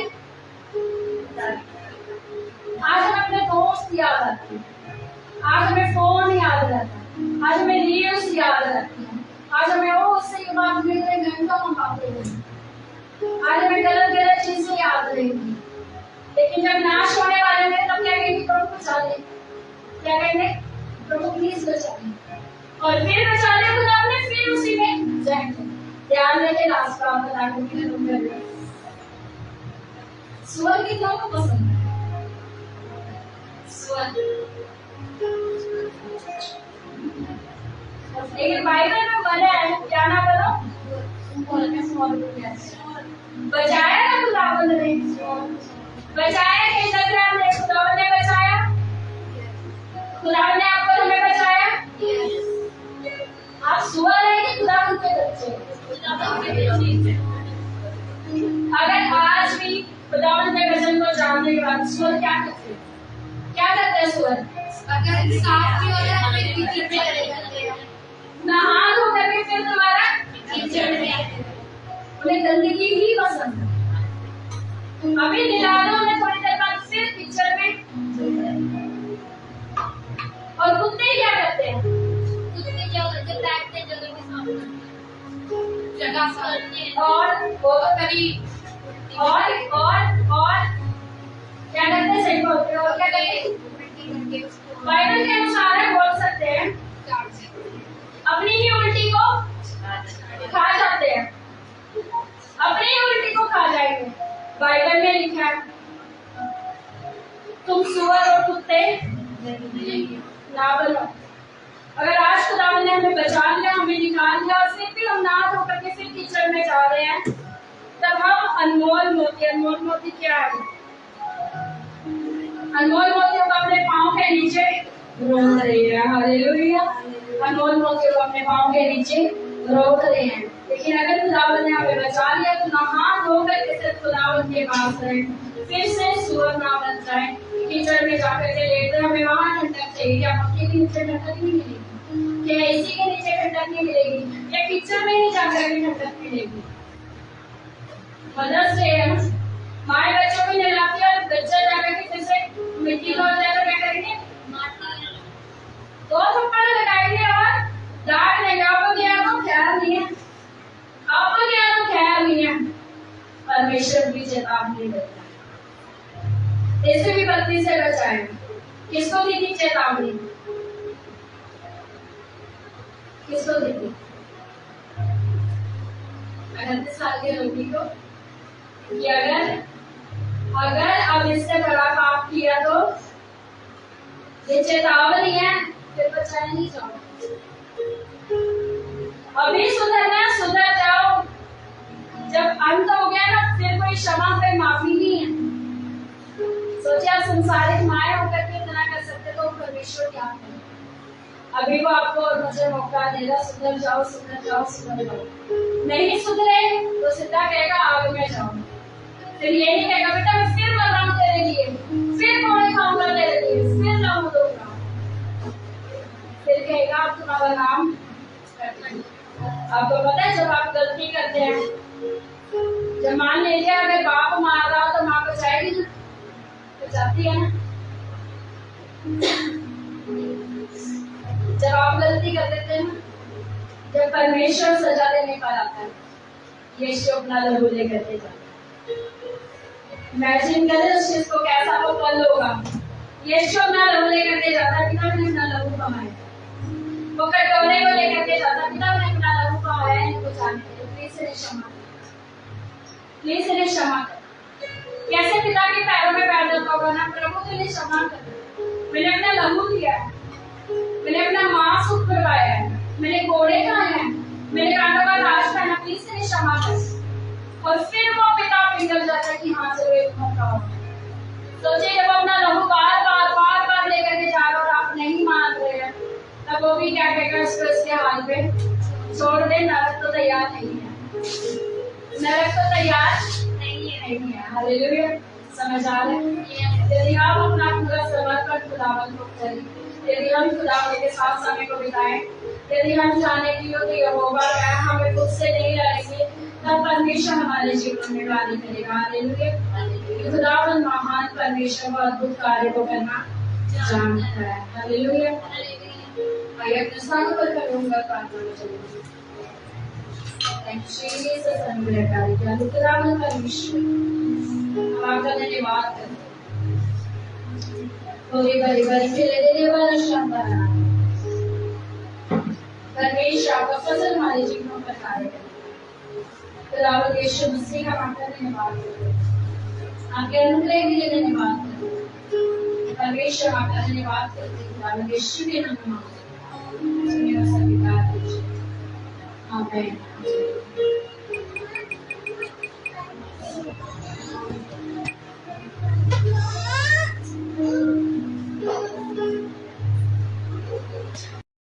आज हमें अपने दोस्त याद आते हैं, आज हमें फोन याद रहता है, आज हमें रील्स याद रहती है, आज हमें वो उससे ये बात मिल रही महंगा मंगाते हैं, आज हमें गलत गलत चीजें याद रहेंगी। लेकिन जब नाश होने वाले में तब क्या कहेंगे? प्रभु बचा ले। क्या कहेंगे? प्रभु प्लीज बचा ले। और फिर बचा ले खुदा आपने फिर उसी में जाएंगे। ध्यान देके लास्ट का बता के तुम कर रहे स्वर कितना को पसंद है? स्वर। लेकिन बाइबल में पढ़ा है, क्या ना बोलो? बचाया ना खुदावंद ने, बचाया कि इज़राइल ने, खुदावंद ने बचाया, खुदावंद ने आपको हमें बचाया। आप सुअर है कि खुदावंद के बच्चे? अगर आज भी खुदावंद के वचन को जानने के बाद सुअर क्या करते हैं? क्या करते हैं सुअर? अगर साफ भी हो जाए हमें कीचड़ में चले जाते हैं। नहा धो करके फिर दोबारा कीचड़ में उन्हें गंदगी ही पसंद है। अभी निरालों में थोड़ी देर बाद फिर कीचड़ में। और कुत्ते क्या करते हैं? कुत्ते क्या करते हैं? बैठते हैं जगह के सामने, जगह करते हैं और करीब और क्या करते हैं? सही बोलते हो। और क्या करते हैं? उल्टी करके उसको बाइबल के अनुसार है, बोल सकते हैं काट देते हैं। अपनी ही उल्टी को खा जाते हैं, अपनी ही उल्टी को खा जाएंगे। बाइबल में लिखा है तुम सुअर और कुत्ते ना बनो। अगर आज खुदावंद ने हमें बचा लिया, हमें निकाल लिया और फिर भी हम नहा धो करके फिर कीचड़ में जा रहे हैं, तब हम अनमोल मोती क्या है? अनमोल मोतियों को अपने पाँव के नीचे रोक रहे हैं। हालेलुया। अनमोल मोतियों को अपने पाँव के नीचे रोक रहे हैं। लेकिन अगर खुदावंद ने हमें बचा लिया तो नहा धो करके सिर्फ खुदावंद के पास रहे, फिर से सुअर ना बन जाए, कीचड़ में जाकर के लेट रहे। हमें वहाँ ठंडक चाहिए। क्या पक्के के नीचे ठंडक नहीं मिलेगी? क्या एसी के नीचे ठंडक नहीं मिलेगी? या कीचड़ में ही जाकर के ठंडक मिलेगी? मदर्स डे है ना, माए बच्चों को नहलाती है और बच्चा जाकर के फिर से मिट्टी को जाकर क्या करेंगे? दो थप्पड़ लगाएंगे और डांट देंगे। आपको क्या तो ख्याल नहीं है, आपको क्या तो ख्याल नहीं है। परमेश्वर भी चेतावनी देता है, इसे भी पत्नी से बचाए। किसको दी थी चेतावनी? किसको दी थी? 38 साल के रोगी को कि अगर अब इससे बड़ा पाप किया तो ये चेतावनी है, फिर बचाए नहीं जाओ। अभी सुधरना, सुधर जाओ। जब अंत हो गया ना, फिर कोई क्षमा पे माफी नहीं है। सोचिए आप संसारिक माए होकर के इतना कर सकते तो परमेश्वर क्या करे? अभी वो आपको और मुझे मौका देगा, सुधर जाओ, सुधर जाओ, सुधर जाओ। नहीं सुधरे तो सीधा कहेगा आग में जाओ। फिर ये नहीं कहेगा बेटा मैं फिर मर रहा हूँ तेरे लिए, फिर कौन खाऊंगा तेरे लिए, फिर जाऊँ दूंगा। फिर कहेगा आप तुम्हारा नाम। आपको पता है जब आप गलती करते हैं, जब मान लीजिए अगर बाप मार रहा हो तो माँ बचाएगी ना? बचाती है ना? जब आप गलती कर देते हैं ना, जब परमेश्वर सजा देने पर आता है, यीशु अपना लहू लेकर के जाता है। इमेजिन करें उस चीज को, कैसा वो पल होगा। यीशु अपना लहू लेकर के जाता है, पिता ने अपना लहू बहाया। वो कटोरे को लेकर के जाता है, पिता ने अपना लहू बहाया इनको जाने के लिए। प्लीज इन्हें क्षमा कर, प्लीज इन्हें क्षमा कर। कैसे पिता के पैरों में पैर देता होगा ना, प्रभु के लिए क्षमा कर। मैंने अपना लहू दिया है, मैंने अपना मांस करवाया है, मैंने घोड़े खाए हैं, मैंने कांटों का ताज पहना, प्लीज इन्हें क्षमा कर। और फिर वो पिता पिघल जाता है कि हाँ चलो एक मौका हो। सोचिए जब अपना लहू बार बार लेकर के जा रहे और आप नहीं मान रहे हैं, तब वो भी क्या कहेगा उसको इसके हाल पे छोड़ दे। नरक तो तैयार नहीं है, नरक तो तैयार नहीं है। हालेलुया। समझ आ रहे हैं? यदि आप अपना पूरा समर्पण खुदावंद को करें, यदि हम खुदावंद के साथ समय को बिताएं, यदि हम जाने की हो कि यहोवा क्या हमें खुद से नहीं लड़ेंगे, तब परमेश्वर हमारे जीवन में कार्य करेगा। हालेलुया। खुदावंद महान परमेश्वर को अद्भुत कार्य को करना जानता है। हालेलुया। आइए अपने स्थानों पर करूंगा प्रार्थना में चलूंगी। Thank you Jesus. अनुग्रहकारी खुदावंद परमेश्वर, हम आपका धन्यवाद करते हैं। परमेश्वर आपका फजल हमारे जीवनों पर कार्य करे। खुदावंद यीशु मसीह का आपका धन्यवाद करते हैं, आपके अनुग्रह के लिए धन्यवाद करते हैं। परमेश्वर आपका धन्यवाद करते हैं। खुदावंद यीशु के नाम में मांगते हैं, सुनिए और स्वीकार कीजिए। आमेन।